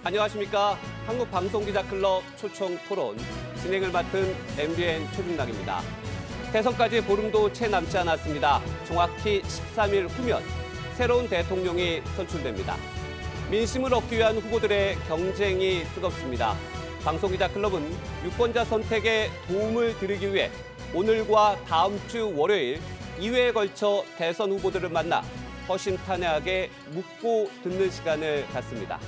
안녕하십니까. 한국방송기자클럽 초청 토론 진행을 맡은 MBN 최준락입니다. 대선까지 보름도 채 남지 않았습니다. 정확히 13일 후면 새로운 대통령이 선출됩니다. 민심을 얻기 위한 후보들의 경쟁이 뜨겁습니다. 방송기자클럽은 유권자 선택에 도움을 드리기 위해 오늘과 다음 주 월요일 2회에 걸쳐 대선 후보들을 만나 허심탄회하게 묻고 듣는 시간을 갖습니다.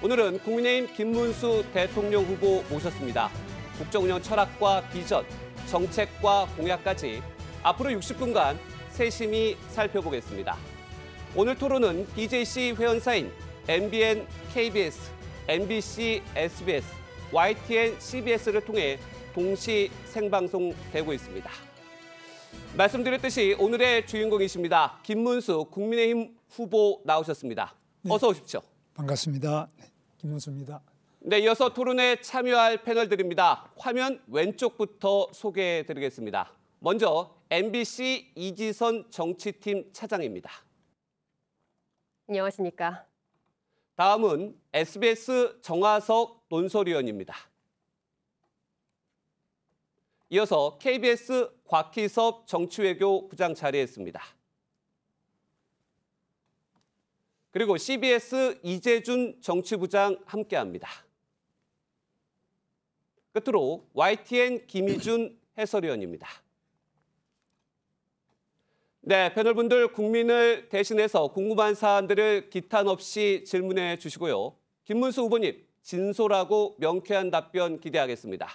오늘은 국민의힘 김문수 대통령 후보 모셨습니다. 국정운영 철학과 비전, 정책과 공약까지 앞으로 60분간 세심히 살펴보겠습니다. 오늘 토론은 BJC 회원사인 MBN, KBS, MBC, SBS, YTN, CBS를 통해 동시 생방송되고 있습니다. 말씀드렸듯이 오늘의 주인공이십니다. 김문수 국민의힘 후보 나오셨습니다. 어서 오십시오. 반갑습니다. 김문수입니다. 네, 이어서 토론에 참여할 패널들입니다. 화면 왼쪽부터 소개해드리겠습니다. 먼저 MBC 이지선 정치팀 차장입니다. 안녕하십니까. 다음은 SBS 정화석 논설위원입니다. 이어서 KBS 곽희섭 정치외교 부장 자리했습니다. 그리고 CBS 이재준 정치부장 함께합니다. 끝으로 YTN 김희준 해설위원입니다. 네, 패널분들 국민을 대신해서 궁금한 사안들을 기탄 없이 질문해 주시고요. 김문수 후보님, 진솔하고 명쾌한 답변 기대하겠습니다.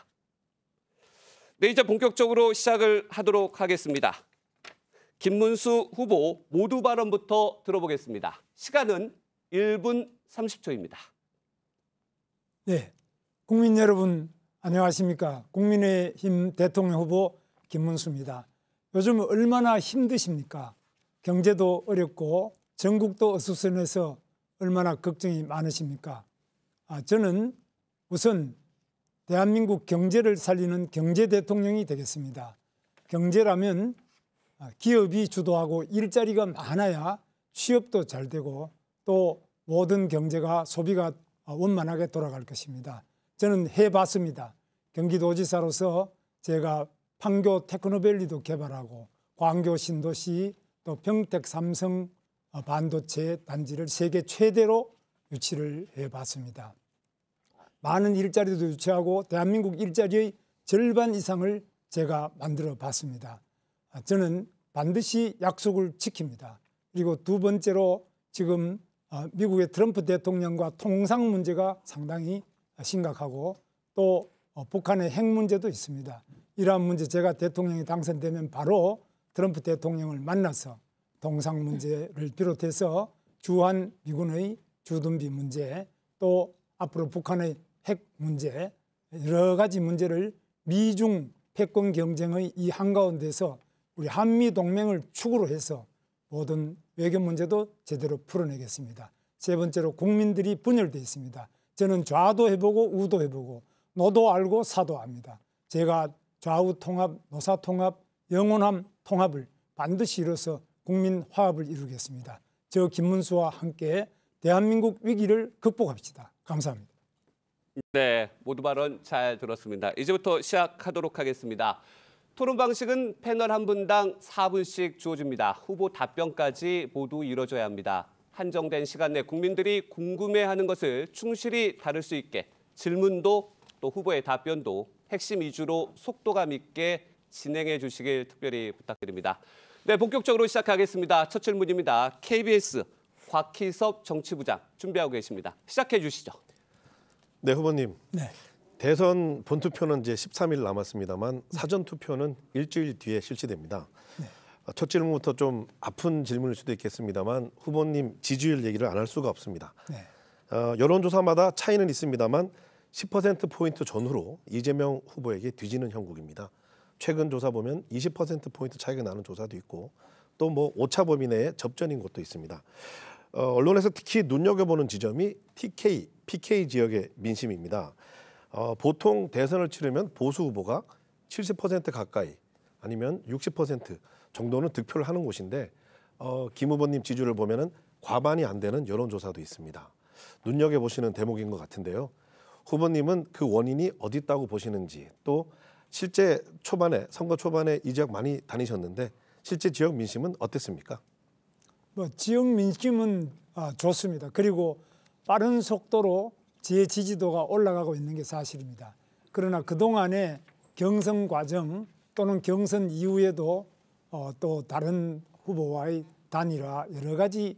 네, 이제 본격적으로 시작을 하도록 하겠습니다. 김문수 후보 모두 발언부터 들어보겠습니다. 시간은 1분 30초입니다. 네, 국민 여러분 안녕하십니까. 국민의힘 대통령 후보 김문수입니다. 요즘 얼마나 힘드십니까? 경제도 어렵고 전국도 어수선해서 얼마나 걱정이 많으십니까? 저는 우선 대한민국 경제를 살리는 경제 대통령이 되겠습니다. 경제라면 기업이 주도하고 일자리가 많아야 취업도 잘 되고 또 모든 경제가 소비가 원만하게 돌아갈 것입니다. 저는 해봤습니다. 경기도지사로서 제가 판교 테크노밸리도 개발하고 광교 신도시 또 평택 삼성 반도체 단지를 세계 최대로 유치를 해봤습니다. 많은 일자리도 유치하고 대한민국 일자리의 절반 이상을 제가 만들어 봤습니다. 저는 반드시 약속을 지킵니다. 그리고 두 번째로 지금 미국의 트럼프 대통령과 통상 문제가 상당히 심각하고 또 북한의 핵 문제도 있습니다. 이러한 문제 제가 대통령이 당선되면 바로 트럼프 대통령을 만나서 통상 문제를 비롯해서 주한 미군의 주둔비 문제 또 앞으로 북한의 핵 문제 여러 가지 문제를 미중 패권 경쟁의 이 한가운데서 우리 한미 동맹을 축으로 해서 모든 외교 문제도 제대로 풀어내겠습니다. 세 번째로 국민들이 분열되어 있습니다. 저는 좌도 해보고 우도 해보고 노도 알고 사도 압니다. 제가 좌우 통합, 노사 통합, 영원한 통합을 반드시 이뤄서 국민 화합을 이루겠습니다. 저 김문수와 함께 대한민국 위기를 극복합시다. 감사합니다. 네, 모두 발언 잘 들었습니다. 이제부터 시작하도록 하겠습니다. 토론 방식은 패널 한 분당 4분씩 주어집니다. 후보 답변까지 모두 이뤄져야 합니다. 한정된 시간 내 국민들이 궁금해하는 것을 충실히 다룰 수 있게 질문도 또 후보의 답변도 핵심 위주로 속도감 있게 진행해 주시길 특별히 부탁드립니다. 네, 본격적으로 시작하겠습니다. 첫 질문입니다. KBS 곽희섭 정치부장 준비하고 계십니다. 시작해 주시죠. 네, 후보님. 네. 대선 본투표는 이제 13일 남았습니다만 사전 투표는 일주일 뒤에 실시됩니다. 네. 첫 질문부터 좀 아픈 질문일 수도 있겠습니다만 후보님 지지율 얘기를 안 할 수가 없습니다. 네. 여론조사마다 차이는 있습니다만 10%포인트 전후로 이재명 후보에게 뒤지는 형국입니다. 최근 조사 보면 20%포인트 차이가 나는 조사도 있고 또 뭐 오차 범위 내에 접전인 곳도 있습니다. 언론에서 특히 눈여겨보는 지점이 TK, PK 지역의 민심입니다. 보통 대선을 치르면 보수 후보가 70% 가까이 아니면 60% 정도는 득표를 하는 곳인데 김 후보님 지지율을 보면은 과반이 안 되는 여론조사도 있습니다. 눈여겨보시는 대목인 것 같은데요. 후보님은 그 원인이 어디 있다고 보시는지, 또 실제 선거 초반에 이 지역 많이 다니셨는데 실제 지역 민심은 어땠습니까? 지역 민심은 좋습니다. 그리고 빠른 속도로 제 지지도가 올라가고 있는 게 사실입니다. 그러나 그동안의 경선 과정 또는 경선 이후에도 또 다른 후보와의 단일화 여러 가지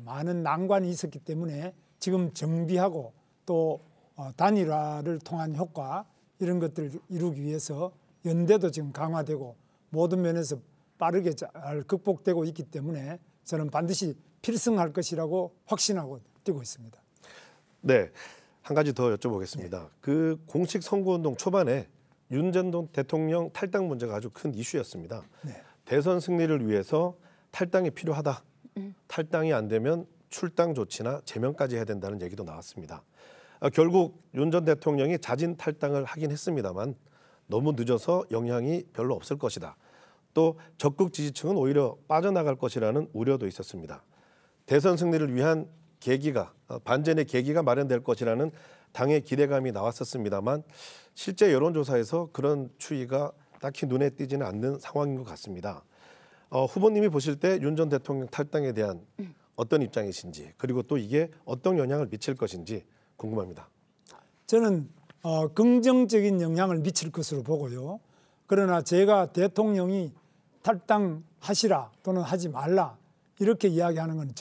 많은 난관이 있었기 때문에 지금 정비하고 또 단일화를 통한 효과 이런 것들을 이루기 위해서 연대도 지금 강화되고 모든 면에서 빠르게 잘 극복되고 있기 때문에 저는 반드시 필승할 것이라고 확신하고 뛰고 있습니다. 네, 한 가지 더 여쭤보겠습니다. 네. 그 공식 선거운동 초반에 윤 전 대통령 탈당 문제가 아주 큰 이슈였습니다. 네. 대선 승리를 위해서 탈당이 필요하다. 탈당이 안 되면 출당 조치나 제명까지 해야 된다는 얘기도 나왔습니다. 결국 윤 전 대통령이 자진 탈당을 하긴 했습니다만 너무 늦어서 영향이 별로 없을 것이다. 또 적극 지지층은 오히려 빠져나갈 것이라는 우려도 있었습니다. 대선 승리를 위한 계기가 반전의 계기가 마련될 것이라는 당의 기대감이 나왔었습니다만 실제 여론조사에서 그런 추이가 딱히 눈에 띄지는 않는 상황인 것 같습니다. 후보님이 보실 때 윤 전 대통령 탈당에 대한 어떤 입장이신지, 그리고 또 이게 어떤 영향을 미칠 것인지 궁금합니다. 저는 긍정적인 영향을 미칠 것으로 보고요. 그러나 제가 대통령이 탈당하시라 또는 하지 말라 이렇게 이야기하는 건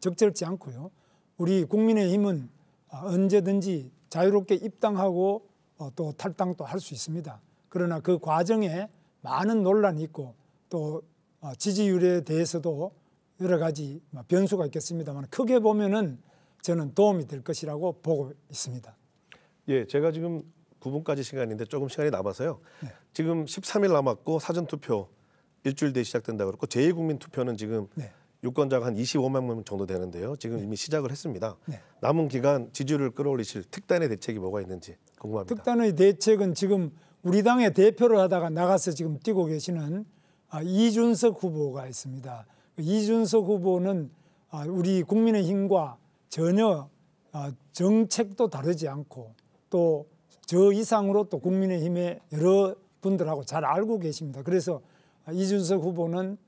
적절치 않고요. 우리 국민의힘은 언제든지 자유롭게 입당하고 또 탈당도 할 수 있습니다. 그러나 그 과정에 많은 논란이 있고 또 지지율에 대해서도 여러 가지 변수가 있겠습니다만 크게 보면은 저는 도움이 될 것이라고 보고 있습니다. 예, 제가 지금 9분까지 시간인데 조금 시간이 남아서요. 네. 지금 13일 남았고 사전투표 일주일 뒤에 시작된다고 그랬고 제2국민투표는 지금 네. 유권자가 한 25만 명 정도 되는데요. 지금 이미 시작을 했습니다. 네. 남은 기간 지지율을 끌어올리실 특단의 대책이 뭐가 있는지 궁금합니다. 특단의 대책은 지금 우리 당의 대표를 하다가 나가서 지금 뛰고 계시는 이준석 후보가 있습니다. 이준석 후보는 우리 국민의힘과 전혀 정책도 다르지 않고 또 저 이상으로 또 국민의힘의 여러 분들하고 잘 알고 계십니다. 그래서 이준석 후보는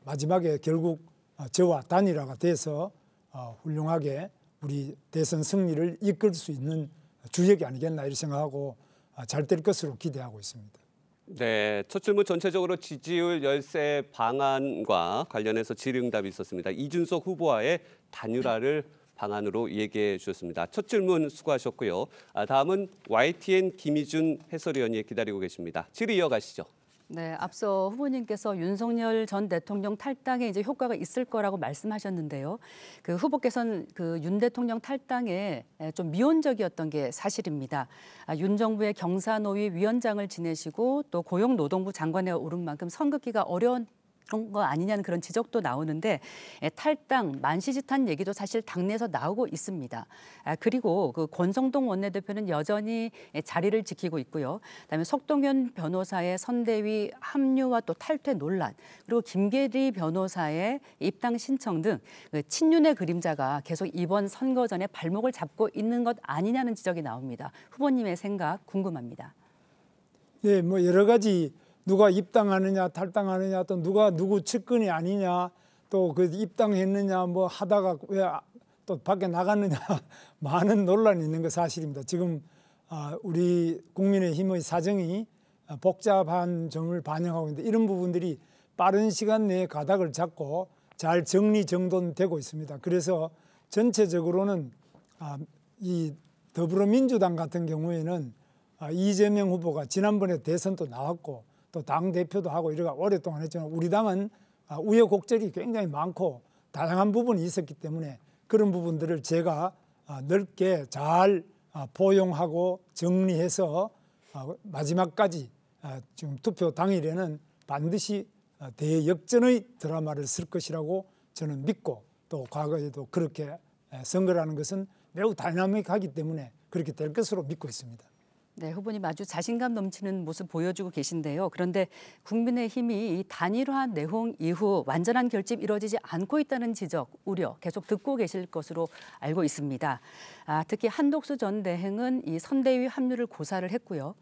마지막에 결국 저와 단일화가 돼서 훌륭하게 우리 대선 승리를 이끌 수 있는 주역이 아니겠나 이렇게 생각하고 잘 될 것으로 기대하고 있습니다. 네, 첫 질문 전체적으로 지지율 열세 방안과 관련해서 질의응답이 있었습니다. 이준석 후보와의 단일화를 방안으로 얘기해 주셨습니다. 첫 질문 수고하셨고요. 다음은 YTN 김희준 해설위원이 기다리고 계십니다. 질의 이어가시죠. 네, 앞서 후보님께서 윤석열 전 대통령 탈당에 이제 효과가 있을 거라고 말씀하셨는데요. 그 후보께서는 그 윤 대통령 탈당에 좀 미온적이었던 게 사실입니다. 윤 정부의 경사노위 위원장을 지내시고 또 고용노동부 장관에 오른 만큼 선긋기가 어려운 거 아니냐는 그런 지적도 나오는데 탈당, 만시지탄 얘기도 사실 당내에서 나오고 있습니다. 그리고 그 권성동 원내대표는 여전히 자리를 지키고 있고요. 그다음에 석동현 변호사의 선대위 합류와 또 탈퇴 논란, 그리고 김계리 변호사의 입당 신청 등 친윤의 그림자가 계속 이번 선거 전에 발목을 잡고 있는 것 아니냐는 지적이 나옵니다. 후보님의 생각 궁금합니다. 네, 뭐 여러 가지 누가 입당하느냐 탈당하느냐 또 누가 누구 측근이 아니냐 또 그 입당했느냐 뭐 하다가 왜 또 밖에 나갔느냐 많은 논란이 있는 거 사실입니다. 지금 우리 국민의힘의 사정이 복잡한 점을 반영하고 있는데 이런 부분들이 빠른 시간 내에 가닥을 잡고 잘 정리정돈되고 있습니다. 그래서 전체적으로는 이 더불어민주당 같은 경우에는 이재명 후보가 지난번에 대선도 나왔고 또 당대표도 하고 이러가 오랫동안 했지만 우리 당은 우여곡절이 굉장히 많고 다양한 부분이 있었기 때문에 그런 부분들을 제가 넓게 잘 포용하고 정리해서 마지막까지 지금 투표 당일에는 반드시 대역전의 드라마를 쓸 것이라고 저는 믿고 또 과거에도 그렇게 선거라는 것은 매우 다이나믹하기 때문에 그렇게 될 것으로 믿고 있습니다. 네, 후보님 아주 자신감 넘치는 모습 보여주고 계신데요. 그런데 국민의힘이 이 단일화 내홍 이후 완전한 결집 이루어지지 않고 있다는 지적, 우려 계속 듣고 계실 것으로 알고 있습니다. 특히 한독수 전 대행은 이 선대위 합류를 고사를 했고요.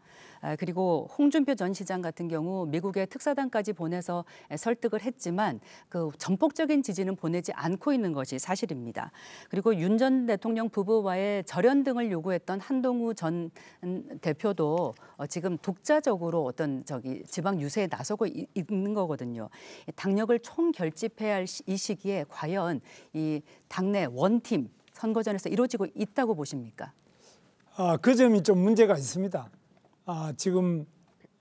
그리고 홍준표 전 시장 같은 경우 미국의 특사단까지 보내서 설득을 했지만 그 전폭적인 지지는 보내지 않고 있는 것이 사실입니다. 그리고 윤 전 대통령 부부와의 절연 등을 요구했던 한동훈 전 대표도 지금 독자적으로 어떤 지방 유세에 나서고 있는 거거든요. 당력을 총결집해야 할 이 시기에 과연 이 당내 원팀 선거전에서 이루어지고 있다고 보십니까? 그 점이 좀 문제가 있습니다. 지금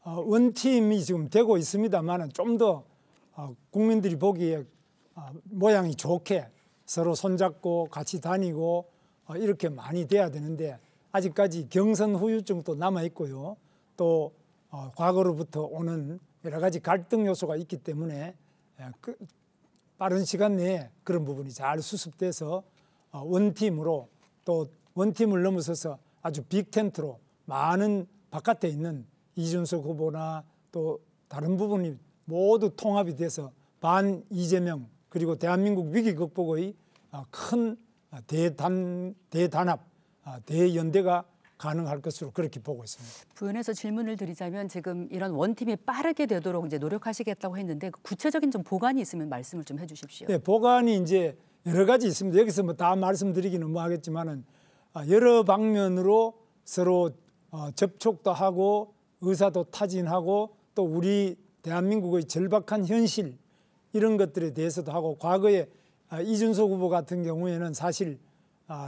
원팀이 지금 되고 있습니다만 좀 더 국민들이 보기에 모양이 좋게 서로 손잡고 같이 다니고 이렇게 많이 돼야 되는데 아직까지 경선 후유증도 남아 있고요. 또 과거로부터 오는 여러 가지 갈등 요소가 있기 때문에 빠른 시간 내에 그런 부분이 잘 수습돼서 원팀으로 또 원팀을 넘어서서 아주 빅텐트로 많은 바깥에 있는 이준석 후보나 또 다른 부분이 모두 통합이 돼서 반 이재명 그리고 대한민국 위기 극복의 큰 대단합, 대연대가 가능할 것으로 그렇게 보고 있습니다. 부연해서 질문을 드리자면 지금 이런 원팀이 빠르게 되도록 이제 노력하시겠다고 했는데 구체적인 좀 보관이 있으면 말씀을 좀 해주십시오. 네, 보관이 이제 여러 가지 있습니다. 여기서 뭐 다 말씀드리기는 뭐 하겠지만은 여러 방면으로 서로 접촉도 하고 의사도 타진하고 또 우리 대한민국의 절박한 현실 이런 것들에 대해서도 하고 과거에 이준석 후보 같은 경우에는 사실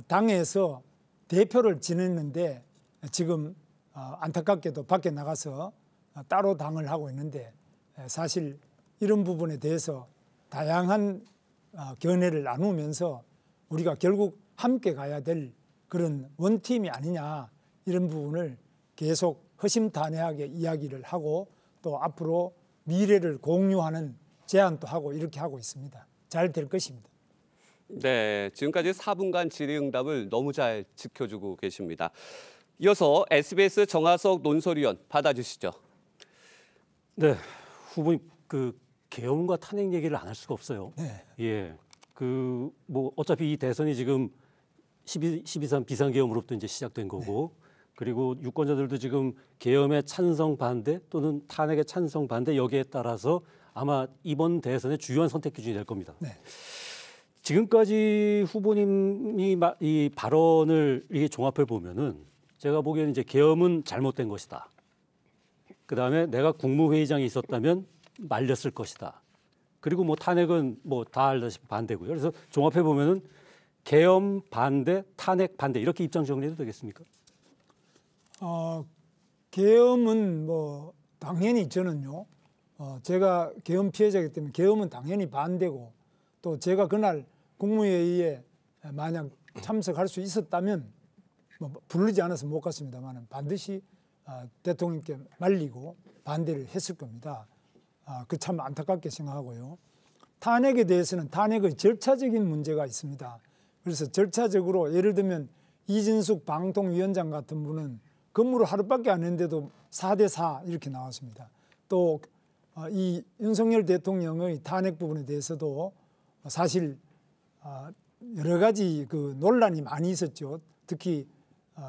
당에서 대표를 지냈는데 지금 안타깝게도 밖에 나가서 따로 당을 하고 있는데 사실 이런 부분에 대해서 다양한 견해를 나누면서 우리가 결국 함께 가야 될 그런 원팀이 아니냐 이런 부분을 계속 허심탄회하게 이야기를 하고 또 앞으로 미래를 공유하는 제안도 하고 이렇게 하고 있습니다. 잘 될 것입니다. 네, 지금까지 4분간 질의응답을 너무 잘 지켜주고 계십니다. 이어서 SBS 정하석 논설위원 받아주시죠. 네, 후보님 그 계엄과 탄핵 얘기를 안 할 수가 없어요. 네. 예, 뭐 어차피 이 대선이 지금 12.3 비상계엄으로부터 이제 시작된 거고, 그리고 유권자들도 지금 계엄의 찬성 반대 또는 탄핵의 찬성 반대 여기에 따라서 아마 이번 대선의 주요한 선택 기준이 될 겁니다. 네. 지금까지 후보님이 이 발언을 이게 종합해 보면은 제가 보기에는 이제 계엄은 잘못된 것이다. 그 다음에 내가 국무회의장에 있었다면 말렸을 것이다. 그리고 뭐 탄핵은 뭐 다 알다시피 반대고요. 그래서 종합해 보면은 계엄 반대, 탄핵 반대 이렇게 입장 정리해도 되겠습니까? 계엄은 뭐 당연히 저는요. 제가 계엄 피해자이기 때문에 계엄은 당연히 반대고 또 제가 그날 국무회의에 만약 참석할 수 있었다면 뭐 부르지 않아서 못 갔습니다만 반드시 대통령께 말리고 반대를 했을 겁니다. 그 참 안타깝게 생각하고요. 탄핵에 대해서는 탄핵의 절차적인 문제가 있습니다. 그래서 절차적으로 예를 들면 이진숙 방통위원장 같은 분은 근무를 하루밖에 안 했는데도 4대4 이렇게 나왔습니다. 또 이 윤석열 대통령의 탄핵 부분에 대해서도 사실 여러 가지 그 논란이 많이 있었죠. 특히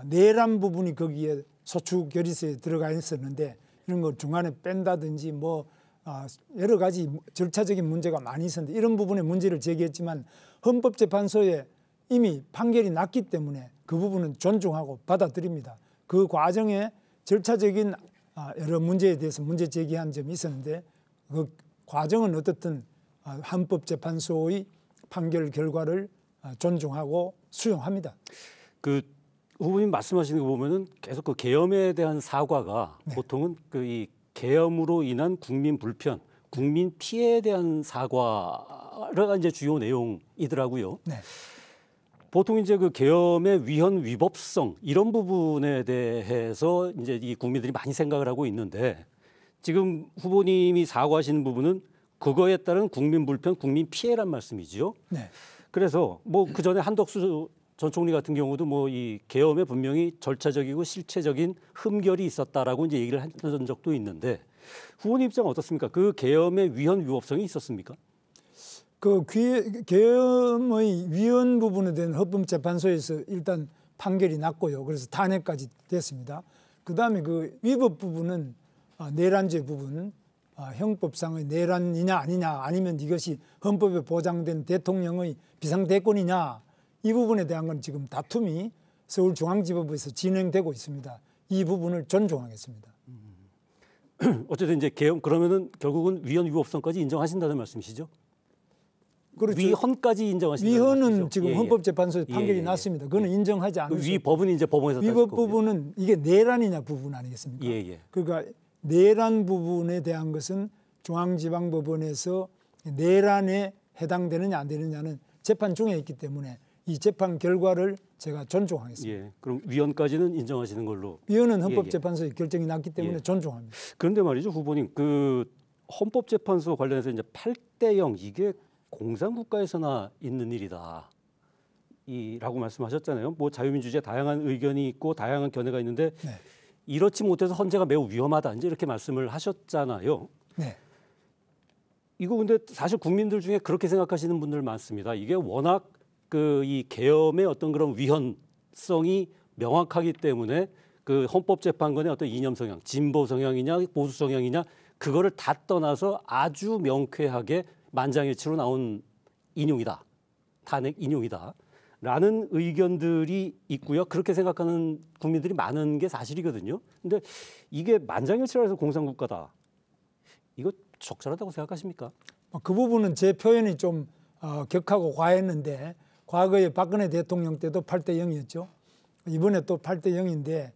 내란 부분이 거기에 소추 결의서에 들어가 있었는데 이런 걸 중간에 뺀다든지 뭐 여러 가지 절차적인 문제가 많이 있었는데 이런 부분에 문제를 제기했지만 헌법재판소에 이미 판결이 났기 때문에 그 부분은 존중하고 받아들입니다. 그 과정에 절차적인 여러 문제에 대해서 문제 제기한 점이 있었는데 그 과정은 어떻든 헌법재판소의 판결 결과를 존중하고 수용합니다. 그 후보님 말씀하시는 거 보면은 계속 그 계엄에 대한 사과가 네. 보통은 그 이 계엄으로 인한 국민 불편, 국민 피해에 대한 사과가 이제 주요 내용이더라고요. 네. 보통 이제 그 계엄의 위헌 위법성 이런 부분에 대해서 이제 이 국민들이 많이 생각을 하고 있는데 지금 후보님이 사과하시는 부분은 그거에 따른 국민 불편, 국민 피해란 말씀이지요. 네. 그래서 뭐 그 전에 한덕수 전 총리 같은 경우도 뭐 이 계엄에 분명히 절차적이고 실체적인 흠결이 있었다라고 이제 얘기를 했던 적도 있는데 후보님 입장은 어떻습니까? 그 계엄의 위헌 위법성이 있었습니까? 그 계엄의 위헌 부분에 대한 헌법재판소에서 일단 판결이 났고요. 그래서 탄핵까지 됐습니다. 그다음에 그 위법 부분은 내란죄 부분, 형법상의 내란이냐 아니냐 아니면 이것이 헌법에 보장된 대통령의 비상대권이냐 이 부분에 대한 건 지금 다툼이 서울중앙지법에서 진행되고 있습니다. 이 부분을 존중하겠습니다. 어쨌든 이제 계엄 그러면은 결국은 위헌 위법성까지 인정하신다는 말씀이시죠? 그렇죠. 위헌까지 인정하신다는 위헌은 말씀이시죠? 지금 예, 예. 헌법재판소에 판결이 예, 예. 났습니다. 그거는 인정하지 않을 수 위법은 이제 법원에서 따질 위법 거고요. 부분은 이게 내란이냐 부분 아니겠습니까? 예, 예. 그러니까 내란 부분에 대한 것은 중앙지방법원에서 내란에 해당되느냐 안 되느냐는 재판 중에 있기 때문에 이 재판 결과를 제가 존중하겠습니다. 예. 그럼 위헌까지는 인정하시는 걸로. 위헌은 헌법재판소의 결정이 났기 때문에 예. 존중합니다. 그런데 말이죠, 후보님. 그 헌법재판소 관련해서 이제 8대0 이게 공산국가에서나 있는 일이다. 이라고 말씀하셨잖아요. 뭐 자유민주주의 다양한 의견이 있고 다양한 견해가 있는데 네. 이렇지 못해서 헌재가 매우 위험하다. 이제 이렇게 말씀을 하셨잖아요. 네. 이거 근데 사실 국민들 중에 그렇게 생각하시는 분들 많습니다. 이게 워낙 그 이 계엄의 어떤 그런 위헌성이 명확하기 때문에 그 헌법재판관의 어떤 이념 성향, 진보 성향이냐 보수 성향이냐 그거를 다 떠나서 아주 명쾌하게 만장일치로 나온 인용이다. 탄핵 인용이다. 라는 의견들이 있고요. 그렇게 생각하는 국민들이 많은 게 사실이거든요. 근데 이게 만장일치로 해서 공산국가다. 이거 적절하다고 생각하십니까? 그 부분은 제 표현이 좀 격하고 과했는데 과거에 박근혜 대통령 때도 8대0이었죠. 이번에 또 8대0인데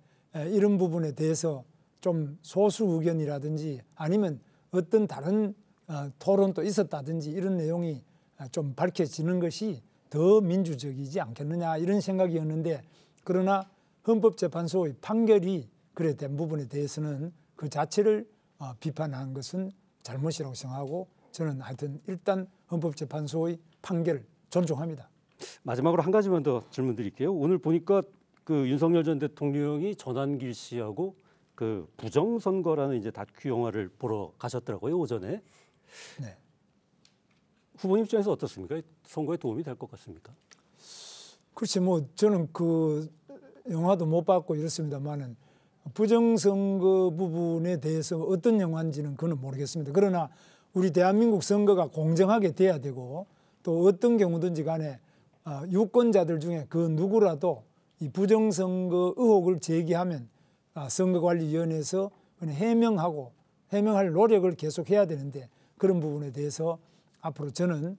이런 부분에 대해서 좀 소수 의견이라든지 아니면 어떤 다른 토론도 있었다든지 이런 내용이 좀 밝혀지는 것이 더 민주적이지 않겠느냐 이런 생각이었는데 그러나 헌법재판소의 판결이 그래 된 부분에 대해서는 그 자체를 비판한 것은 잘못이라고 생각하고 저는 하여튼 일단 헌법재판소의 판결을 존중합니다. 마지막으로 한 가지만 더 질문 드릴게요. 오늘 보니까 그 윤석열 전 대통령이 전환길 씨하고 그 부정선거라는 이제 다큐 영화를 보러 가셨더라고요, 오전에. 네. 후보님 입장에서 어떻습니까? 선거에 도움이 될 것 같습니까? 글쎄 뭐 저는 그 영화도 못 봤고 이렇습니다만은 부정선거 부분에 대해서 어떤 영화인지는 그는 모르겠습니다. 그러나 우리 대한민국 선거가 공정하게 돼야 되고 또 어떤 경우든지 간에 유권자들 중에 그 누구라도 이 부정선거 의혹을 제기하면 선거관리위원회에서 해명할 노력을 계속해야 되는데 그런 부분에 대해서 앞으로 저는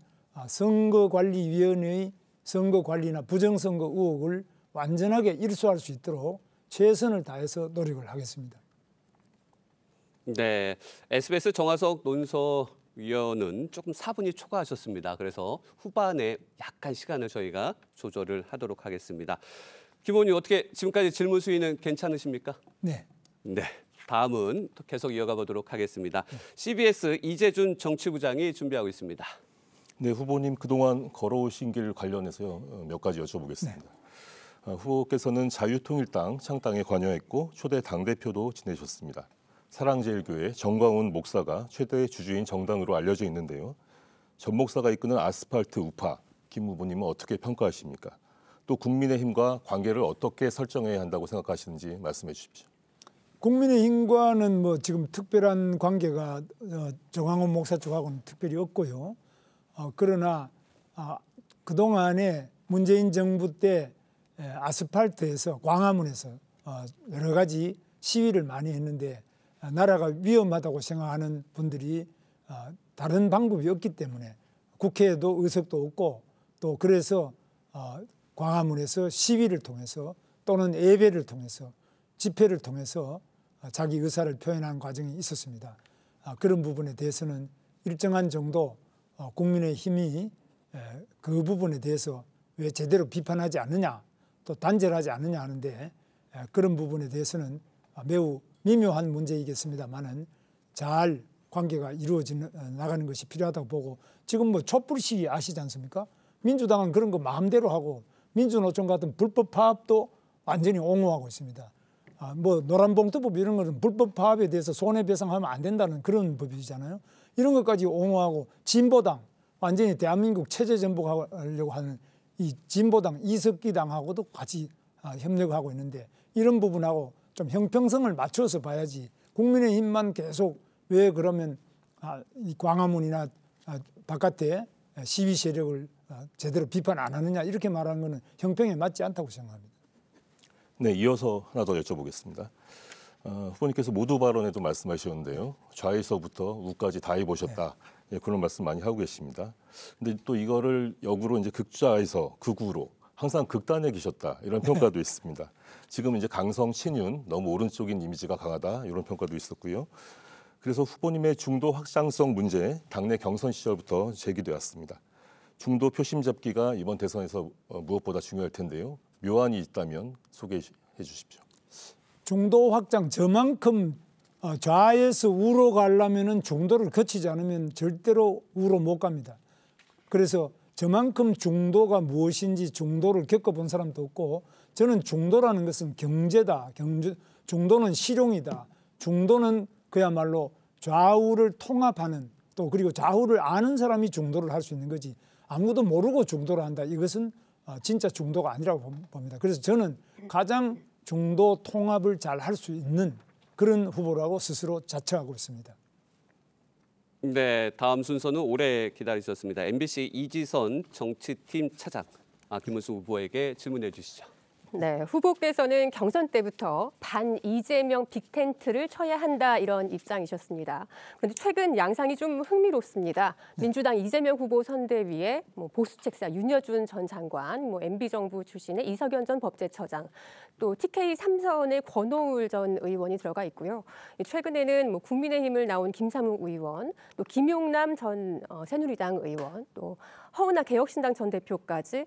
선거관리위원회의 선거관리나 부정선거 의혹을 완전하게 일소할 수 있도록 최선을 다해서 노력을 하겠습니다. 네, SBS 정화석 논설위원은 조금 4분이 초과하셨습니다. 그래서 후반에 약간 시간을 저희가 조절을 하도록 하겠습니다. 김 의원님 어떻게 지금까지 질문 수위는 괜찮으십니까? 네. 네. 다음은 계속 이어가 보도록 하겠습니다. CBS 이재준 정치부장이 준비하고 있습니다. 네, 후보님 그동안 걸어오신 길 관련해서요 몇 가지 여쭤보겠습니다. 후보께서는 자유통일당 창당에 관여했고 초대 당대표도 지내셨습니다. 사랑제일교회 정광훈 목사가 최대 주주인 정당으로 알려져 있는데요. 전 목사가 이끄는 아스팔트 우파, 김 후보님은 어떻게 평가하십니까? 또 국민의힘과 관계를 어떻게 설정해야 한다고 생각하시는지 말씀해 주십시오. 국민의힘과는 뭐 지금 특별한 관계가 정광훈 목사 쪽하고는 특별히 없고요. 그러나 그동안에 문재인 정부 때 아스팔트에서 광화문에서 여러 가지 시위를 많이 했는데 나라가 위험하다고 생각하는 분들이 다른 방법이 없기 때문에 국회에도 의석도 없고 또 그래서 광화문에서 시위를 통해서 또는 예배를 통해서 집회를 통해서 자기 의사를 표현한 과정이 있었습니다. 그런 부분에 대해서는 일정한 정도 국민의힘이 그 부분에 대해서 왜 제대로 비판하지 않느냐 또 단죄를 하지 않느냐 하는데 그런 부분에 대해서는 매우 미묘한 문제이겠습니다만은 잘 관계가 이루어져 나가는 것이 필요하다고 보고 지금 뭐 촛불 시위 아시지 않습니까? 민주당은 그런 거 마음대로 하고 민주노총 같은 불법 파업도 완전히 옹호하고 있습니다. 뭐 노란봉투법 이런 거는 불법 파업에 대해서 손해배상하면 안 된다는 그런 법이잖아요. 이런 것까지 옹호하고 진보당 완전히 대한민국 체제 전복하려고 하는 이 진보당 이석기 당하고도 같이 협력하고 있는데 이런 부분하고 좀 형평성을 맞춰서 봐야지 국민의힘만 계속 왜 그러면 이 광화문이나 바깥에 시위 세력을 제대로 비판 안 하느냐 이렇게 말하는 것은 형평에 맞지 않다고 생각합니다. 네, 이어서 하나 더 여쭤보겠습니다. 후보님께서 모두 발언에도 말씀하셨는데요. 좌에서부터 우까지 다 해보셨다. 예, 그런 말씀 많이 하고 계십니다. 근데 또 이거를 역으로 이제 극좌에서 극우로 항상 극단에 계셨다 이런 평가도 있습니다. 지금 이제 강성 친윤 너무 오른쪽인 이미지가 강하다 이런 평가도 있었고요. 그래서 후보님의 중도 확장성 문제 당내 경선 시절부터 제기되었습니다. 중도 표심 잡기가 이번 대선에서 무엇보다 중요할 텐데요. 묘안이 있다면 소개해 주십시오. 중도 확장 저만큼 좌에서 우로 가려면은 중도를 거치지 않으면 절대로 우로 못 갑니다. 그래서 저만큼 중도가 무엇인지 중도를 겪어본 사람도 없고 저는 중도라는 것은 경제다. 중도는 실용이다. 중도는 그야말로 좌우를 통합하는 또 그리고 좌우를 아는 사람이 중도를 할 수 있는 거지 아무도 모르고 중도를 한다. 이것은 진짜 중도가 아니라고 봅니다. 그래서 저는 가장 중도 통합을 잘 할 수 있는 그런 후보라고 스스로 자처하고 있습니다. 네, 다음 순서는 오래 기다리셨습니다. MBC 이지선 정치팀 차장 김문수 후보에게 질문해 주시죠. 네, 후보께서는 경선 때부터 반 이재명 빅텐트를 쳐야 한다 이런 입장이셨습니다. 그런데 최근 양상이 좀 흥미롭습니다. 민주당 이재명 후보 선대위에 보수 책사 윤여준 전 장관, MB 정부 출신의 이석연 전 법제처장, 또 TK 3선의 권오울 전 의원이 들어가 있고요. 최근에는 국민의힘을 나온 김삼욱 의원, 또 김용남 전 새누리당 의원, 또 허은하 개혁신당 전 대표까지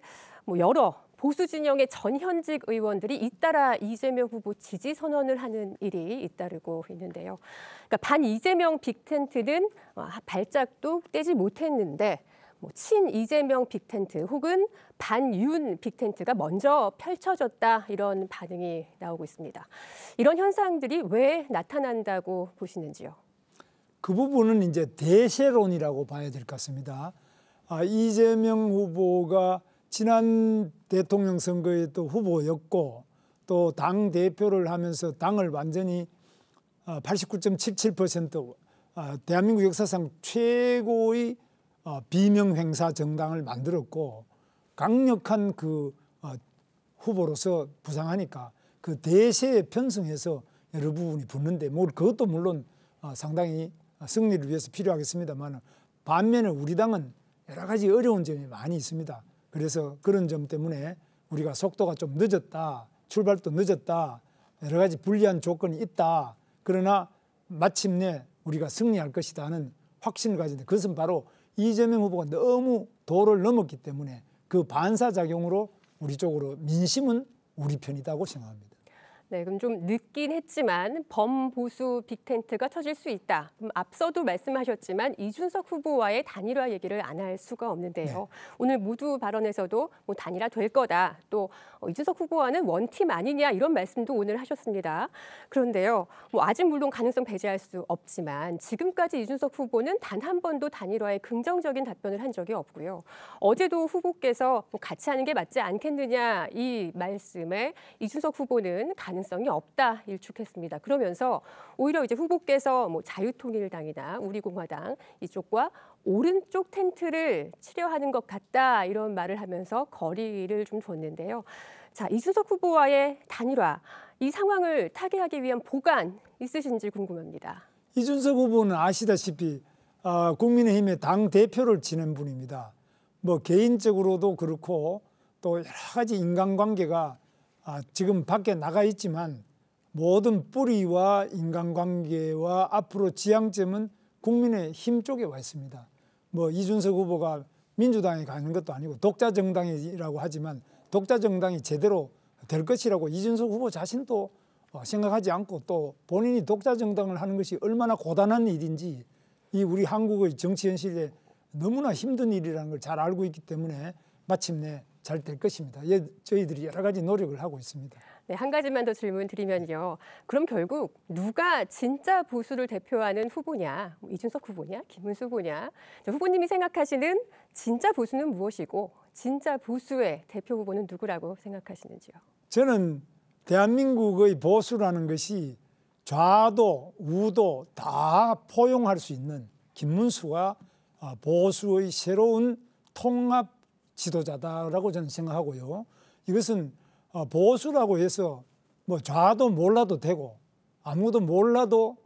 여러 보수 진영의 전현직 의원들이 잇따라 이재명 후보 지지 선언을 하는 일이 잇따르고 있는데요. 그러니까 반 이재명 빅텐트는 발작도 떼지 못했는데 친 이재명 빅텐트 혹은 반윤 빅텐트가 먼저 펼쳐졌다 이런 반응이 나오고 있습니다. 이런 현상들이 왜 나타난다고 보시는지요? 그 부분은 이제 대세론이라고 봐야 될 것 같습니다. 이재명 후보가 지난 대통령 선거에도 후보였고 또 당 대표를 하면서 당을 완전히 89.77% 대한민국 역사상 최고의 비명행사 정당을 만들었고 강력한 그 후보로서 부상하니까 그 대세에 편승해서 여러 부분이 붙는데 그것도 물론 상당히 승리를 위해서 필요하겠습니다만 반면에 우리 당은 여러 가지 어려운 점이 많이 있습니다. 그래서 그런 점 때문에 우리가 속도가 좀 늦었다, 출발도 늦었다, 여러 가지 불리한 조건이 있다. 그러나 마침내 우리가 승리할 것이다 하는 확신을 가지는데 그것은 바로 이재명 후보가 너무 도를 넘었기 때문에 그 반사작용으로 우리 쪽으로 민심은 우리 편이라고 생각합니다. 네, 그럼 좀 늦긴 했지만 범보수 빅텐트가 쳐질 수 있다. 그럼 앞서도 말씀하셨지만 이준석 후보와의 단일화 얘기를 안 할 수가 없는데요. 네. 오늘 모두 발언에서도 단일화 될 거다. 또 이준석 후보와는 원팀 아니냐 이런 말씀도 오늘 하셨습니다. 그런데요, 아직 물론 가능성 배제할 수 없지만 지금까지 이준석 후보는 단 한 번도 단일화에 긍정적인 답변을 한 적이 없고요. 어제도 후보께서 같이 하는 게 맞지 않겠느냐 이 말씀에 이준석 후보는 가능성이 없다 일축했습니다. 그러면서 오히려 이제 후보께서 자유통일당이나 우리공화당 이쪽과 오른쪽 텐트를 치려하는 것 같다 이런 말을 하면서 거리를 좀 뒀는데요. 자, 이준석 후보와의 단일화 이 상황을 타개하기 위한 보관 있으신지 궁금합니다. 이준석 후보는 아시다시피 국민의힘의 당 대표를 지낸 분입니다. 개인적으로도 그렇고 또 여러 가지 인간관계가 지금 밖에 나가 있지만 모든 뿌리와 인간관계와 앞으로 지향점은 국민의힘 쪽에 와 있습니다. 이준석 후보가 민주당에 가는 것도 아니고 독자정당이라고 하지만 독자정당이 제대로 될 것이라고 이준석 후보 자신도 생각하지 않고 또 본인이 독자정당을 하는 것이 얼마나 고단한 일인지 이 우리 한국의 정치 현실에 너무나 힘든 일이라는 걸 잘 알고 있기 때문에 마침내 잘 될 것입니다. 예, 저희들이 여러 가지 노력을 하고 있습니다. 네, 한 가지만 더 질문 드리면요. 그럼 결국 누가 진짜 보수를 대표하는 후보냐? 이준석 후보냐? 김문수 후보냐? 후보님이 생각하시는 진짜 보수는 무엇이고 진짜 보수의 대표 후보는 누구라고 생각하시는지요? 저는 대한민국의 보수라는 것이 좌도 우도 다 포용할 수 있는 김문수가 보수의 새로운 통합 지도자다라고 저는 생각하고요. 이것은 보수라고 해서 뭐 좌도 몰라도 되고 아무도 몰라도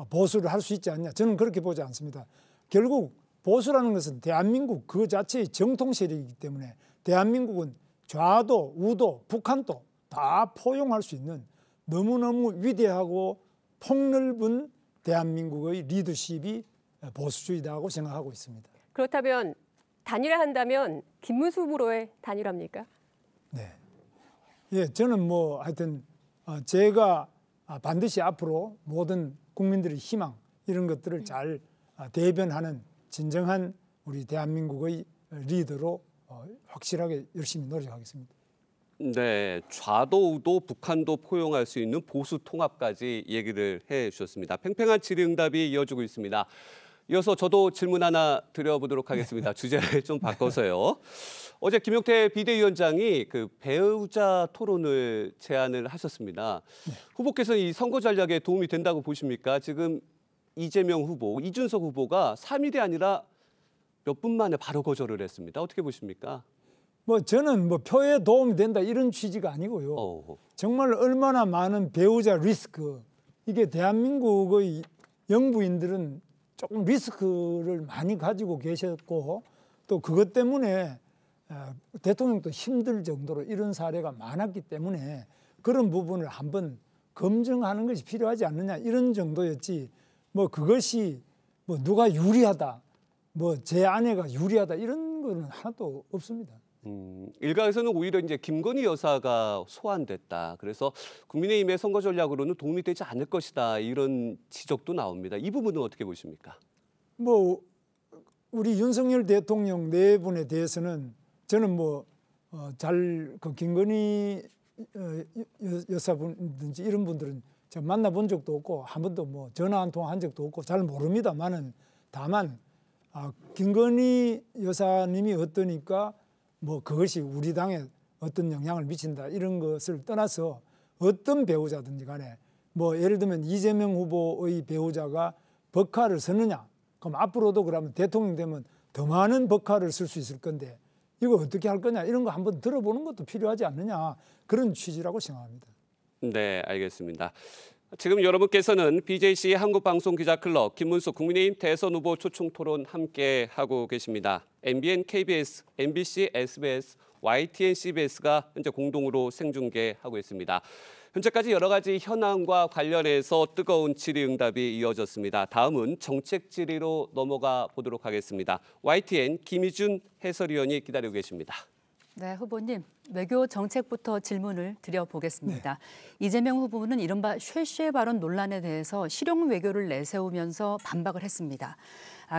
보수를 할 수 있지 않냐. 저는 그렇게 보지 않습니다. 결국 보수라는 것은 대한민국 그 자체의 정통 세력이기 때문에 대한민국은 좌도 우도 북한도 다 포용할 수 있는 너무너무 위대하고 폭넓은 대한민국의 리더십이 보수주의다고 생각하고 있습니다. 그렇다면 단일화한다면 김문수 후보로의 단일화입니까? 네. 예, 저는 뭐 하여튼 제가 반드시 앞으로 모든 국민들의 희망 이런 것들을 잘 대변하는 진정한 우리 대한민국의 리더로 확실하게 열심히 노력하겠습니다. 네, 좌도 우도 북한도 포용할 수 있는 보수 통합까지 얘기를 해주셨습니다. 팽팽한 질의응답이 이어지고 있습니다. 이어서 저도 질문 하나 드려보도록 하겠습니다. 주제를 좀 바꿔서요. 어제 김용태 비대위원장이 그 배우자 토론을 제안을 하셨습니다. 후보께서는 이 선거 전략에 도움이 된다고 보십니까? 지금 이재명 후보, 이준석 후보가 3일이 아니라 몇 분 만에 바로 거절을 했습니다. 어떻게 보십니까? 뭐 저는 뭐 표에 도움이 된다 이런 취지가 아니고요. 정말 얼마나 많은 배우자 리스크, 이게 대한민국의 영부인들은 조금 리스크를 많이 가지고 계셨고 또 그것 때문에 대통령도 힘들 정도로 이런 사례가 많았기 때문에 그런 부분을 한번 검증하는 것이 필요하지 않느냐 이런 정도였지, 뭐 그것이 뭐 누가 유리하다, 뭐 제 아내가 유리하다 이런 거는 하나도 없습니다. 일각에서는 오히려 이제 김건희 여사가 소환됐다. 그래서 국민의힘의 선거 전략으로는 도움이 되지 않을 것이다. 이런 지적도 나옵니다. 이 부분은 어떻게 보십니까? 뭐 우리 윤석열 대통령 네 분에 대해서는 저는 뭐 잘 그 김건희 여사분든지 이런 분들은 제가 만나본 적도 없고 한 번도 뭐 전화 한 통 한 적도 없고 잘 모릅니다만은 다만 김건희 여사님이 어떠니까 뭐 그것이 우리 당에 어떤 영향을 미친다 이런 것을 떠나서 어떤 배우자든지 간에 뭐 예를 들면 이재명 후보의 배우자가 법카를 쓰느냐, 그럼 앞으로도 그러면 대통령 되면 더 많은 법카를 쓸 수 있을 건데 이거 어떻게 할 거냐 이런 거 한번 들어보는 것도 필요하지 않느냐, 그런 취지라고 생각합니다. 네, 알겠습니다. 지금 여러분께서는 BJC 한국방송기자클럽 김문수 국민의힘 대선 후보 초청 토론 함께 하고 계십니다. MBN, KBS, MBC, SBS, YTN, CBS가 현재 공동으로 생중계하고 있습니다. 현재까지 여러 가지 현안과 관련해서 뜨거운 질의응답이 이어졌습니다. 다음은 정책 질의로 넘어가 보도록 하겠습니다. YTN 김희준 해설위원이 기다리고 계십니다. 네, 후보님, 외교 정책부터 질문을 드려보겠습니다. 이재명 후보는 이른바 쉐쉐 발언 논란에 대해서 실용 외교를 내세우면서 반박을 했습니다.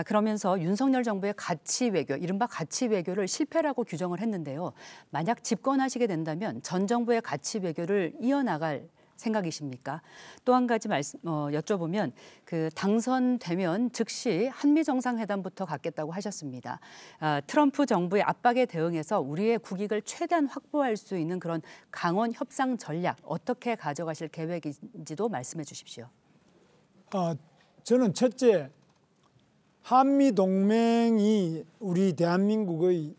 그러면서 윤석열 정부의 가치 외교, 이른바 가치 외교를 실패라고 규정을 했는데요. 만약 집권하시게 된다면 전 정부의 가치 외교를 이어나갈 생각이십니까? 또 한 가지 여쭤보면 그 당선되면 즉시 한미 정상회담부터 갖겠다고 하셨습니다. 트럼프 정부의 압박에 대응해서 우리의 국익을 최대한 확보할 수 있는 그런 강원 협상 전략 어떻게 가져가실 계획인지도 말씀해 주십시오. 저는 첫째, 한미 동맹이 우리 대한민국의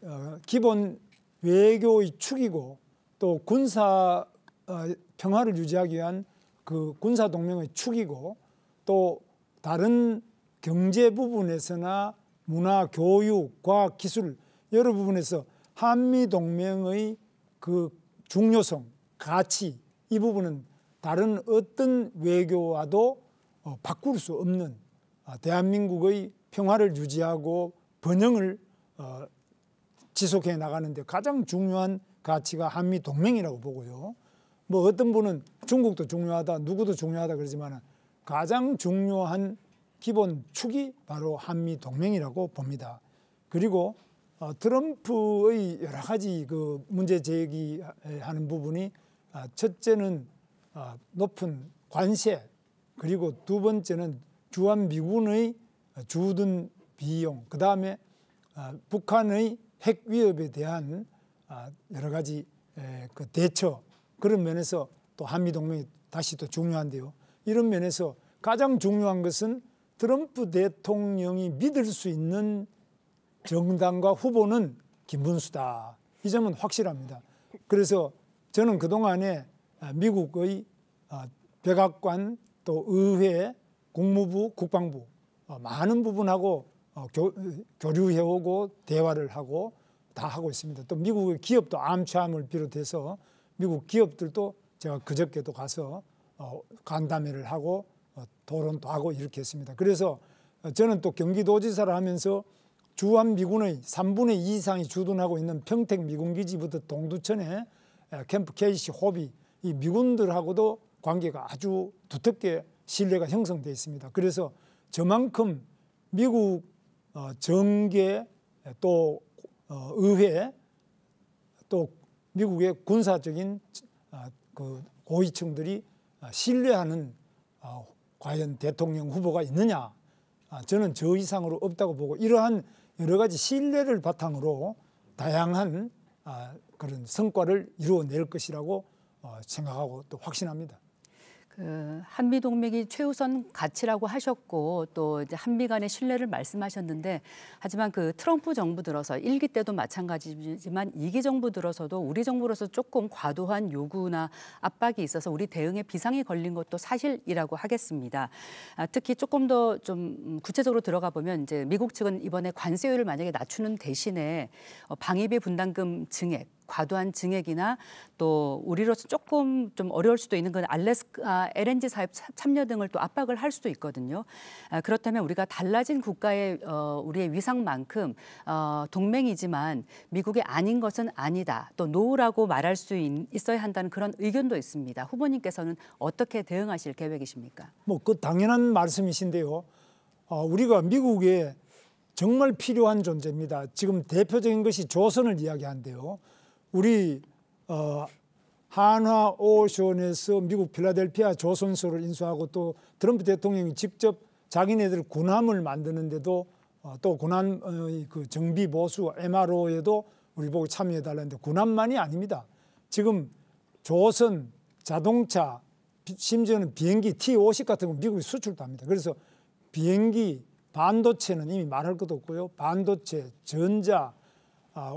기본 외교의 축이고 또 군사 평화를 유지하기 위한 그 군사 동맹의 축이고 또 다른 경제 부분에서나 문화, 교육, 과학, 기술 여러 부분에서 한미 동맹의 그 중요성, 가치 이 부분은 다른 어떤 외교와도 바꿀 수 없는 대한민국의 평화를 유지하고 번영을 지속해 나가는데 가장 중요한 가치가 한미 동맹이라고 보고요. 뭐 어떤 분은 중국도 중요하다, 누구도 중요하다 그러지만 가장 중요한 기본 축이 바로 한미 동맹이라고 봅니다. 그리고 트럼프의 여러 가지 그 문제 제기하는 부분이 첫째는 높은 관세, 그리고 두 번째는 주한 미군의 주둔 비용, 그 다음에 북한의 핵 위협에 대한 여러 가지 그 대처, 그런 면에서 또 한미 동맹이 다시 또 중요한데요. 이런 면에서 가장 중요한 것은 트럼프 대통령이 믿을 수 있는 정당과 후보는 김문수다. 이 점은 확실합니다. 그래서 저는 그동안에 미국의 백악관, 또 의회, 국무부, 국방부 많은 부분하고 교류해오고 대화를 하고 다 하고 있습니다. 또 미국의 기업도 암참을 비롯해서 미국 기업들도 제가 그저께도 가서 간담회를 하고 토론도 하고 이렇게 했습니다. 그래서 저는 또 경기도지사를 하면서 주한 미군의 3분의 2 이상이 주둔하고 있는 평택 미군기지부터 동두천에 캠프 KC 호비, 이 미군들하고도 관계가 아주 두텁게 신뢰가 형성되어 있습니다. 그래서 저만큼 미국 정계, 또 의회, 또 미국의 군사적인 그 고위층들이 신뢰하는 과연 대통령 후보가 있느냐, 저는 저 이상으로 없다고 보고, 이러한 여러 가지 신뢰를 바탕으로 다양한 그런 성과를 이루어낼 것이라고 생각하고 또 확신합니다. 한미 동맹이 최우선 가치라고 하셨고, 또 이제 한미 간의 신뢰를 말씀하셨는데, 하지만 그 트럼프 정부 들어서 1기 때도 마찬가지지만 2기 정부 들어서도 우리 정부로서 조금 과도한 요구나 압박이 있어서 우리 대응에 비상이 걸린 것도 사실이라고 하겠습니다. 특히 조금 더 좀 구체적으로 들어가 보면, 이제 미국 측은 이번에 관세율을 만약에 낮추는 대신에 방위비 분담금 증액, 과도한 증액이나 또 우리로서 조금 좀 어려울 수도 있는 건 알래스카 LNG 사업 참여 등을 또 압박을 할 수도 있거든요. 그렇다면 우리가 달라진 국가의 우리의 위상만큼 동맹이지만 미국이 아닌 것은 아니다, 또 노라고 말할 수 있어야 한다는 그런 의견도 있습니다. 후보님께서는 어떻게 대응하실 계획이십니까? 그 당연한 말씀이신데요. 우리가 미국에 정말 필요한 존재입니다. 지금 대표적인 것이 조선을 이야기한대요. 우리 한화 오션에서 미국 필라델피아 조선소를 인수하고, 또 트럼프 대통령이 직접 자기네들 군함을 만드는데도 또 군함 그 정비 보수 MRO에도 우리 보고 참여해달라는데, 군함만이 아닙니다. 지금 조선 자동차, 심지어는 비행기 T-50 같은 거 미국이 수출도 합니다. 그래서 비행기, 반도체는 이미 말할 것도 없고요. 반도체, 전자,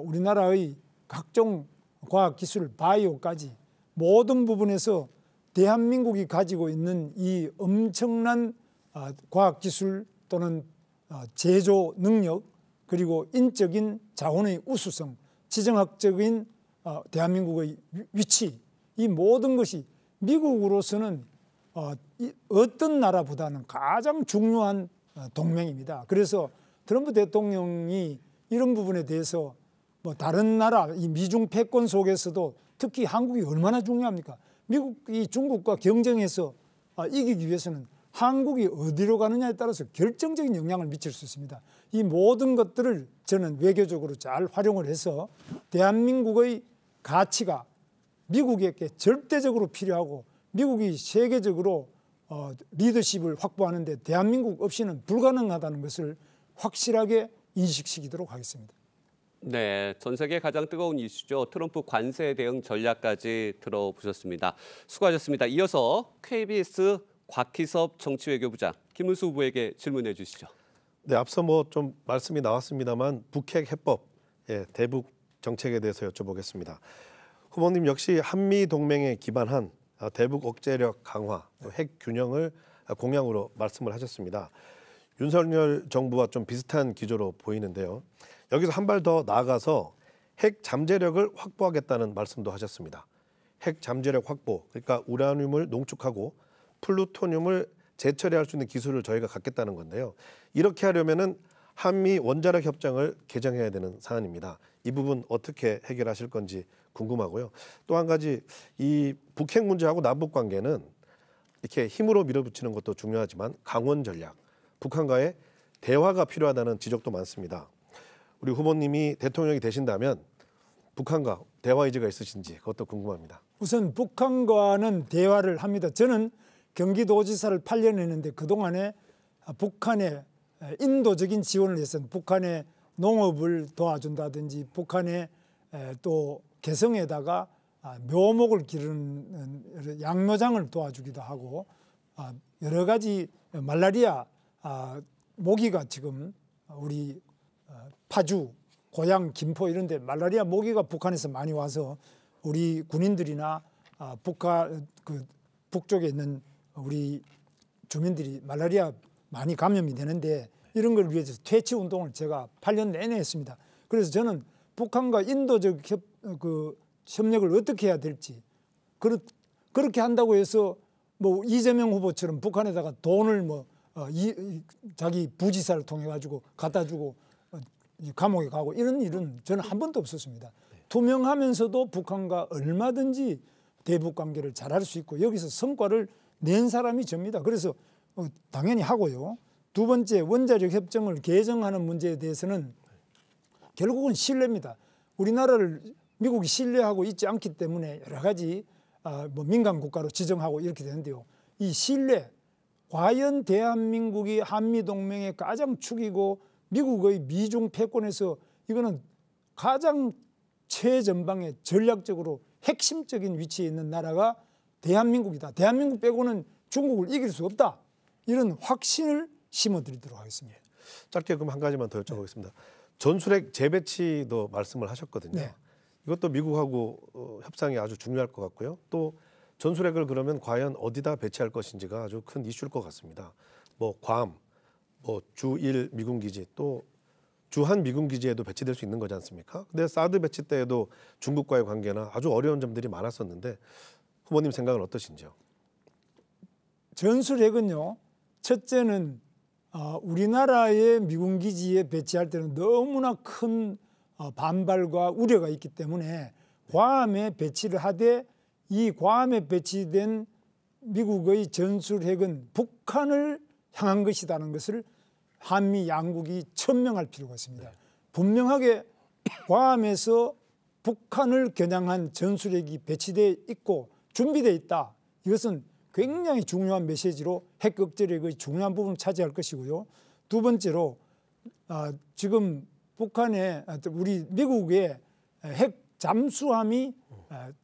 우리나라의 각종 과학기술, 바이오까지 모든 부분에서 대한민국이 가지고 있는 이 엄청난 과학기술 또는 제조 능력, 그리고 인적인 자원의 우수성, 지정학적인 대한민국의 위치, 이 모든 것이 미국으로서는 어떤 나라보다는 가장 중요한 동맹입니다. 그래서 트럼프 대통령이 이런 부분에 대해서 다른 나라, 이 미중 패권 속에서도 특히 한국이 얼마나 중요합니까? 미국이 중국과 경쟁해서 이기기 위해서는 한국이 어디로 가느냐에 따라서 결정적인 영향을 미칠 수 있습니다. 이 모든 것들을 저는 외교적으로 잘 활용을 해서 대한민국의 가치가 미국에게 절대적으로 필요하고, 미국이 세계적으로 리더십을 확보하는데 대한민국 없이는 불가능하다는 것을 확실하게 인식시키도록 하겠습니다. 네, 전 세계 가장 뜨거운 이슈죠. 트럼프 관세 대응 전략까지 들어보셨습니다. 수고하셨습니다. 이어서 KBS 곽희섭 정치외교부장 김문수 후보에게 질문해 주시죠. 네, 앞서 좀 말씀이 나왔습니다만 북핵 해법, 대북 정책에 대해서 여쭤보겠습니다. 후보님 역시 한미 동맹에 기반한 대북 억제력 강화, 핵 균형을 공약으로 말씀을 하셨습니다. 윤석열 정부와 좀 비슷한 기조로 보이는데요. 여기서 한 발 더 나아가서 핵 잠재력을 확보하겠다는 말씀도 하셨습니다. 핵 잠재력 확보, 그러니까 우라늄을 농축하고 플루토늄을 재처리할 수 있는 기술을 저희가 갖겠다는 건데요. 이렇게 하려면은 한미 원자력 협정을 개정해야 되는 사안입니다. 이 부분 어떻게 해결하실 건지 궁금하고요. 또 한 가지, 이 북핵 문제하고 남북 관계는 이렇게 힘으로 밀어붙이는 것도 중요하지만 강원 전략, 북한과의 대화가 필요하다는 지적도 많습니다. 우리 후보님이 대통령이 되신다면 북한과 대화 의지가 있으신지 그것도 궁금합니다. 우선 북한과는 대화를 합니다. 저는 경기도지사를 8년 했는데 그동안에 북한에 인도적인 지원을 했어요. 북한의 농업을 도와준다든지 북한의 또 개성에다가 묘목을 기르는 양로장을 도와주기도 하고 여러 가지 말라리아 모기가 지금 우리 파주, 고양, 김포 이런 데 말라리아 모기가 북한에서 많이 와서 우리 군인들이나 북한 북쪽에 있는 우리 주민들이 말라리아 많이 감염이 되는데 이런 걸 위해서 퇴치 운동을 제가 8년 내내 했습니다. 그래서 저는 북한과 인도적 협력을 어떻게 해야 될지 그렇게 한다고 해서 뭐 이재명 후보처럼 북한에다가 돈을 자기 부지사를 통해 가지고 갖다 주고 감옥에 가고 이런 일은 저는 한 번도 없었습니다. 투명하면서도 북한과 얼마든지 대북 관계를 잘할 수 있고 여기서 성과를 낸 사람이 접니다. 그래서 당연히 하고요. 두 번째, 원자력 협정을 개정하는 문제에 대해서는 결국은 신뢰입니다. 우리나라를 미국이 신뢰하고 있지 않기 때문에 여러 가지 민간 국가로 지정하고 이렇게 되는데요. 이 신뢰, 과연 대한민국이 한미동맹의 가장 축이고 미국의 미중 패권에서 이거는 가장 최전방에 전략적으로 핵심적인 위치에 있는 나라가 대한민국이다. 대한민국 빼고는 중국을 이길 수 없다. 이런 확신을 심어드리도록 하겠습니다. 짧게 그럼 한 가지만 더 여쭤보겠습니다. 전술핵 재배치도 말씀을 하셨거든요. 네. 이것도 미국하고 협상이 아주 중요할 것 같고요. 또 전술핵을 그러면 과연 어디다 배치할 것인지가 아주 큰 이슈일 것 같습니다. 뭐 괌, 뭐 주1 미군기지 또 주한 미군기지에도 배치될 수 있는 거지 않습니까? 근데 사드 배치 때에도 중국과의 관계나 아주 어려운 점들이 많았었는데 후보님 생각은 어떠신지요? 전술핵은요. 첫째는 우리나라의 미군기지에 배치할 때는 너무나 큰 반발과 우려가 있기 때문에 괌에 배치를 하되 이 괌에 배치된 미국의 전술핵은 북한을 향한 것이라는 것을 한미 양국이 천명할 필요가 있습니다. 분명하게 괌에서 북한을 겨냥한 전술핵이 배치되어 있고 준비되어 있다. 이것은 굉장히 중요한 메시지로 핵 억제력의 중요한 부분을 차지할 것이고요. 두 번째로 지금 북한의 우리 미국의 핵 잠수함이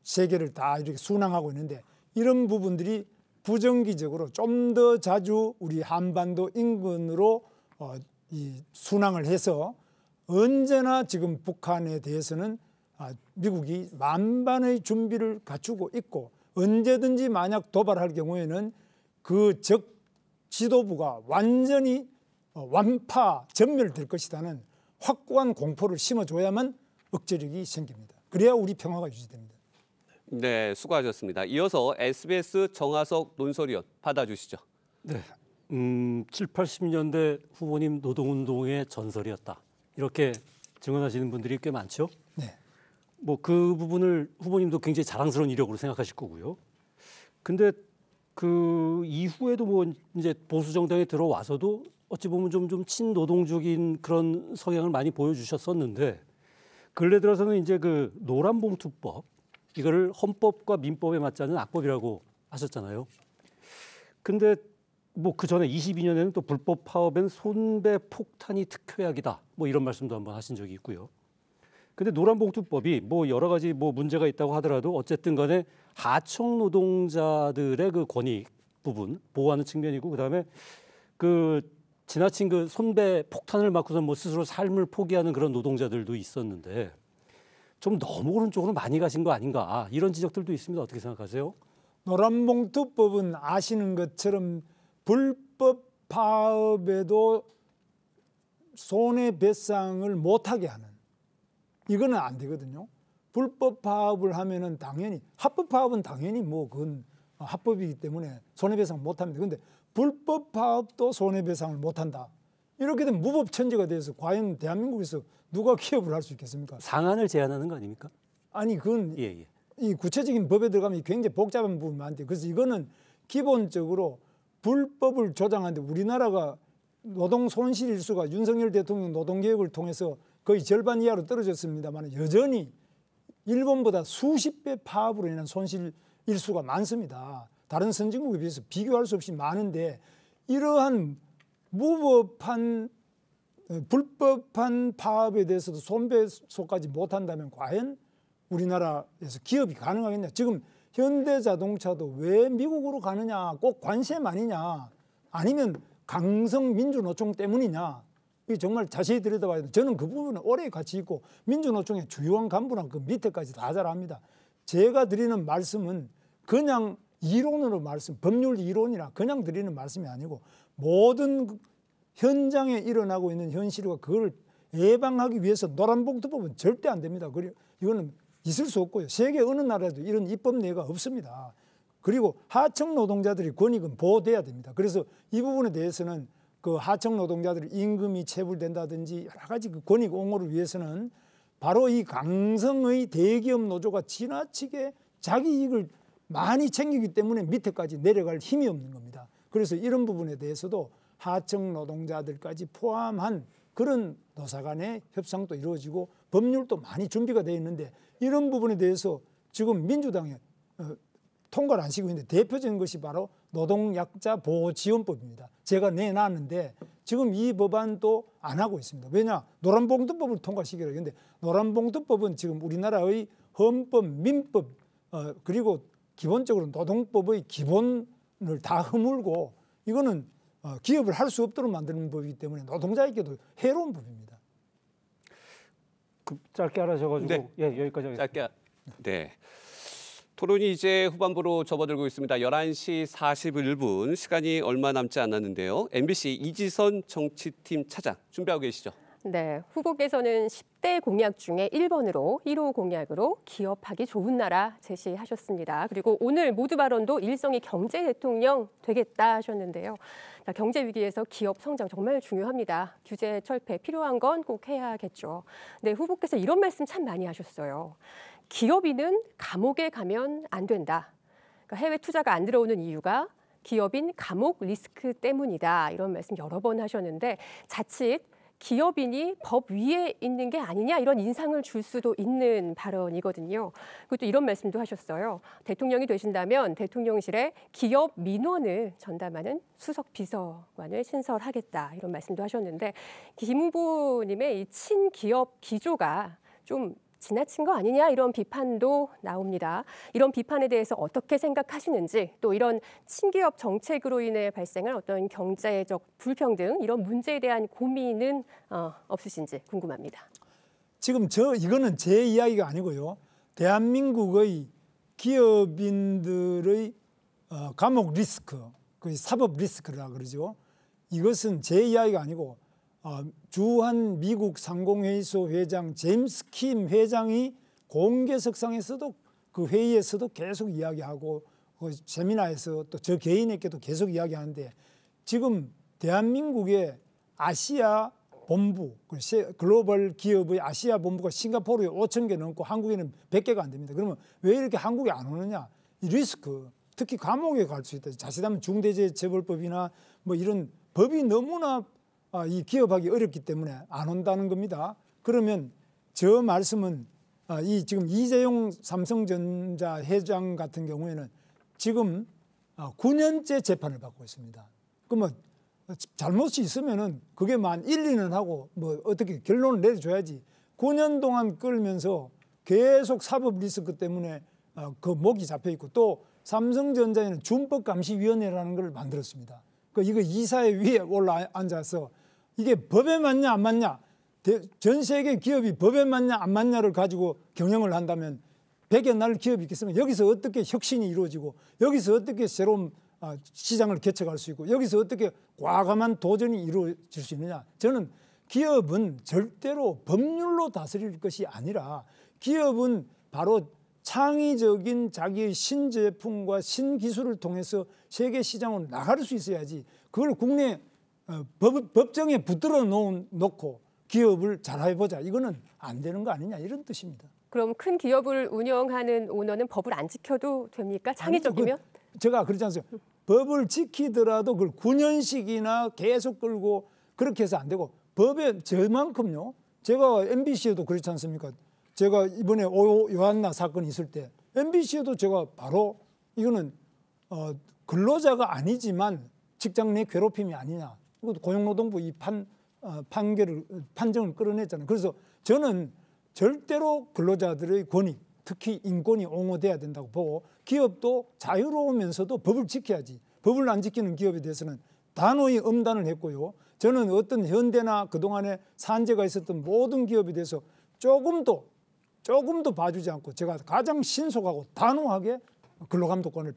세계를 다 이렇게 순항하고 있는데 이런 부분들이 부정기적으로 좀 더 자주 우리 한반도 인근으로 순항을 해서 언제나 지금 북한에 대해서는 미국이 만반의 준비를 갖추고 있고 언제든지 만약 도발할 경우에는 그 적 지도부가 완전히 완파 전멸될 것이라는 확고한 공포를 심어줘야만 억제력이 생깁니다. 그래야 우리 평화가 유지됩니다. 네, 수고하셨습니다. 이어서 SBS 정하석 논설위원 받아주시죠. 네, 7, 80년대 후보님 노동운동의 전설이었다. 이렇게 증언하시는 분들이 꽤 많죠. 네. 뭐 그 부분을 후보님도 굉장히 자랑스러운 이력으로 생각하실 거고요. 근데 그 이후에도 뭐 이제 보수 정당에 들어와서도 어찌 보면 좀 친노동적인 그런 성향을 많이 보여주셨었는데 근래 들어서는 이제 그 노란봉투법 이거를 헌법과 민법에 맞지 않는 악법이라고 하셨잖아요. 근데 뭐 그 전에 22년에는 또 불법 파업엔 손배 폭탄이 특효약이다. 뭐 이런 말씀도 한번 하신 적이 있고요. 근데 노란봉투법이 뭐 여러 가지 뭐 문제가 있다고 하더라도 어쨌든 간에 하청 노동자들의 그 권익 부분 보호하는 측면이고 그다음에 그 지나친 그 손배 폭탄을 맞고서 뭐 스스로 삶을 포기하는 그런 노동자들도 있었는데 좀 너무 오른쪽으로 많이 가신 거 아닌가 이런 지적들도 있습니다. 어떻게 생각하세요? 노란봉투법은 아시는 것처럼 불법 파업에도 손해배상을 못하게 하는 이거는 안 되거든요. 불법 파업을 하면은 당연히 합법 파업은 당연히 뭐 그건 합법이기 때문에 손해배상 못합니다. 그런데 불법 파업도 손해배상을 못한다. 이렇게 되면 무법천지가 돼서 과연 대한민국에서 누가 기업을 할 수 있겠습니까? 상한을 제한하는 거 아닙니까? 아니 그건 예. 이 구체적인 법에 들어가면 굉장히 복잡한 부분이 많대요. 그래서 이거는 기본적으로 불법을 조장하는데 우리나라가 노동 손실 일수가 윤석열 대통령 노동개혁을 통해서 거의 절반 이하로 떨어졌습니다만 여전히 일본보다 수십 배 파업으로 인한 손실 일수가 많습니다. 다른 선진국에 비해서 비교할 수 없이 많은데 이러한 무법한 불법한 파업에 대해서도 손배소까지 못한다면 과연 우리나라에서 기업이 가능하겠냐. 지금 현대자동차도 왜 미국으로 가느냐. 꼭 관세 아니냐. 아니면 강성민주노총 때문이냐. 이게 정말 자세히 들여다봐야 돼. 저는 그 부분은 오래 같이 있고 민주노총의 주요한 간부랑 그 밑에까지 다 잘 압니다. 제가 드리는 말씀은 그냥 이론으로 법률 이론이라 그냥 드리는 말씀이 아니고 모든 현장에 일어나고 있는 현실과 그걸 예방하기 위해서 노란봉투법은 절대 안 됩니다. 그리고 이거는 있을 수 없고요. 세계 어느 나라에도 이런 입법 내가 없습니다. 그리고 하청 노동자들이 권익은 보호돼야 됩니다. 그래서 이 부분에 대해서는 그 하청 노동자들이 임금이 체불된다든지 여러 가지 그 권익 옹호를 위해서는 바로 이 강성의 대기업 노조가 지나치게 자기 이익을 많이 챙기기 때문에 밑에까지 내려갈 힘이 없는 겁니다. 그래서 이런 부분에 대해서도 하청 노동자들까지 포함한 그런 노사 간의 협상도 이루어지고 법률도 많이 준비가 되어 있는데 이런 부분에 대해서 지금 민주당에 통과를 안 시키고 있는데 대표적인 것이 바로 노동약자보호지원법입니다. 제가 내놨는데 지금 이 법안도 안 하고 있습니다. 왜냐? 노란봉투법을 통과시키려고 했는데 노란봉투법은 지금 우리나라의 헌법, 민법 그리고 기본적으로 노동법의 기본을 다 허물고 이거는 기업을 할 수 없도록 만드는 법이기 때문에 노동자에게도 해로운 법입니다. 짧게 하셔가지고 네. 예, 여기까지 하겠습니다. 짧게. 네. 토론이 이제 후반부로 접어들고 있습니다. 11시 41분 시간이 얼마 남지 않았는데요. MBC 이지선 정치팀 차장 준비하고 계시죠? 네, 후보께서는 10대 공약 중에 1번으로 1호 공약으로 기업하기 좋은 나라 제시하셨습니다. 그리고 오늘 모두 발언도 일성이 경제 대통령 되겠다 하셨는데요. 경제 위기에서 기업 성장 정말 중요합니다. 규제 철폐 필요한 건 꼭 해야겠죠. 네, 후보께서 이런 말씀 참 많이 하셨어요. 기업인은 감옥에 가면 안 된다. 그러니까 해외 투자가 안 들어오는 이유가 기업인 감옥 리스크 때문이다. 이런 말씀 여러 번 하셨는데 자칫 기업인이 법 위에 있는 게 아니냐 이런 인상을 줄 수도 있는 발언이거든요. 그리고 또 이런 말씀도 하셨어요. 대통령이 되신다면 대통령실에 기업 민원을 전담하는 수석 비서관을 신설하겠다 이런 말씀도 하셨는데 김 후보님의 이 친기업 기조가 좀 지나친 거 아니냐 이런 비판도 나옵니다. 이런 비판에 대해서 어떻게 생각하시는지 또 이런 친기업 정책으로 인해 발생한 어떤 경제적 불평등 이런 문제에 대한 고민은 없으신지 궁금합니다. 지금 이거는 제 이야기가 아니고요. 대한민국의 기업인들의 감옥 리스크, 그 사법 리스크라 그러죠. 이것은 제 이야기가 아니고 주한 미국 상공회의소 회장 제임스 킴 회장이 공개석상에서도 그 회의에서도 계속 이야기하고 그 세미나에서 또 저 개인에게도 계속 이야기하는데 지금 대한민국의 아시아 본부, 글로벌 기업의 아시아 본부가 싱가포르에 5,000개 넘고 한국에는 100개가 안 됩니다. 그러면 왜 이렇게 한국에 안 오느냐? 이 리스크, 특히 감옥에 갈 수 있다. 자칫하면 중대재해처벌법이나 뭐 이런 법이 너무나 이 기업하기 어렵기 때문에 안 온다는 겁니다. 그러면 저 말씀은 이 지금 이재용 삼성전자 회장 같은 경우에는 지금 9년째 재판을 받고 있습니다. 그러면 잘못이 있으면은 그게 만 1, 2년 하고 뭐 어떻게 결론을 내려줘야지 9년 동안 끌면서 계속 사법 리스크 때문에 그 목이 잡혀 있고 또 삼성전자에는 준법감시위원회라는 걸 만들었습니다. 이거 이사회 위에 올라 앉아서 이게 법에 맞냐 안 맞냐 전 세계 기업이 법에 맞냐 안 맞냐를 가지고 경영을 한다면 100여 날 기업이 있겠으면 여기서 어떻게 혁신이 이루어지고 여기서 어떻게 새로운 시장을 개척할 수 있고 여기서 어떻게 과감한 도전이 이루어질 수 있느냐. 저는 기업은 절대로 법률로 다스릴 것이 아니라 기업은 바로 창의적인 자기의 신제품과 신기술을 통해서 세계 시장으로 나갈 수 있어야지 그걸 국내 법정에 붙들어 놓고 기업을 잘 해보자. 이거는 안 되는 거 아니냐 이런 뜻입니다. 그럼 큰 기업을 운영하는 오너는 법을 안 지켜도 됩니까? 창의적이면? 제가 그렇지 않습니까? 법을 지키더라도 그걸 9년씩이나 계속 끌고 그렇게 해서 안 되고 법에 저만큼요. 제가 MBC에도 그렇지 않습니까? 제가 이번에 요한나 사건이 있을 때 MBC에도 제가 바로 이거는 근로자가 아니지만 직장 내 괴롭힘이 아니냐. 이것도 고용노동부 이 판정을 끌어냈잖아요. 그래서 저는 절대로 근로자들의 권익, 특히 인권이 옹호돼야 된다고 보고 기업도 자유로우면서도 법을 지켜야지. 법을 안 지키는 기업에 대해서는 단호히 엄단을 했고요. 저는 어떤 현대나 그동안에 산재가 있었던 모든 기업에 대해서 조금도 봐주지 않고 제가 가장 신속하고 단호하게 근로감독관을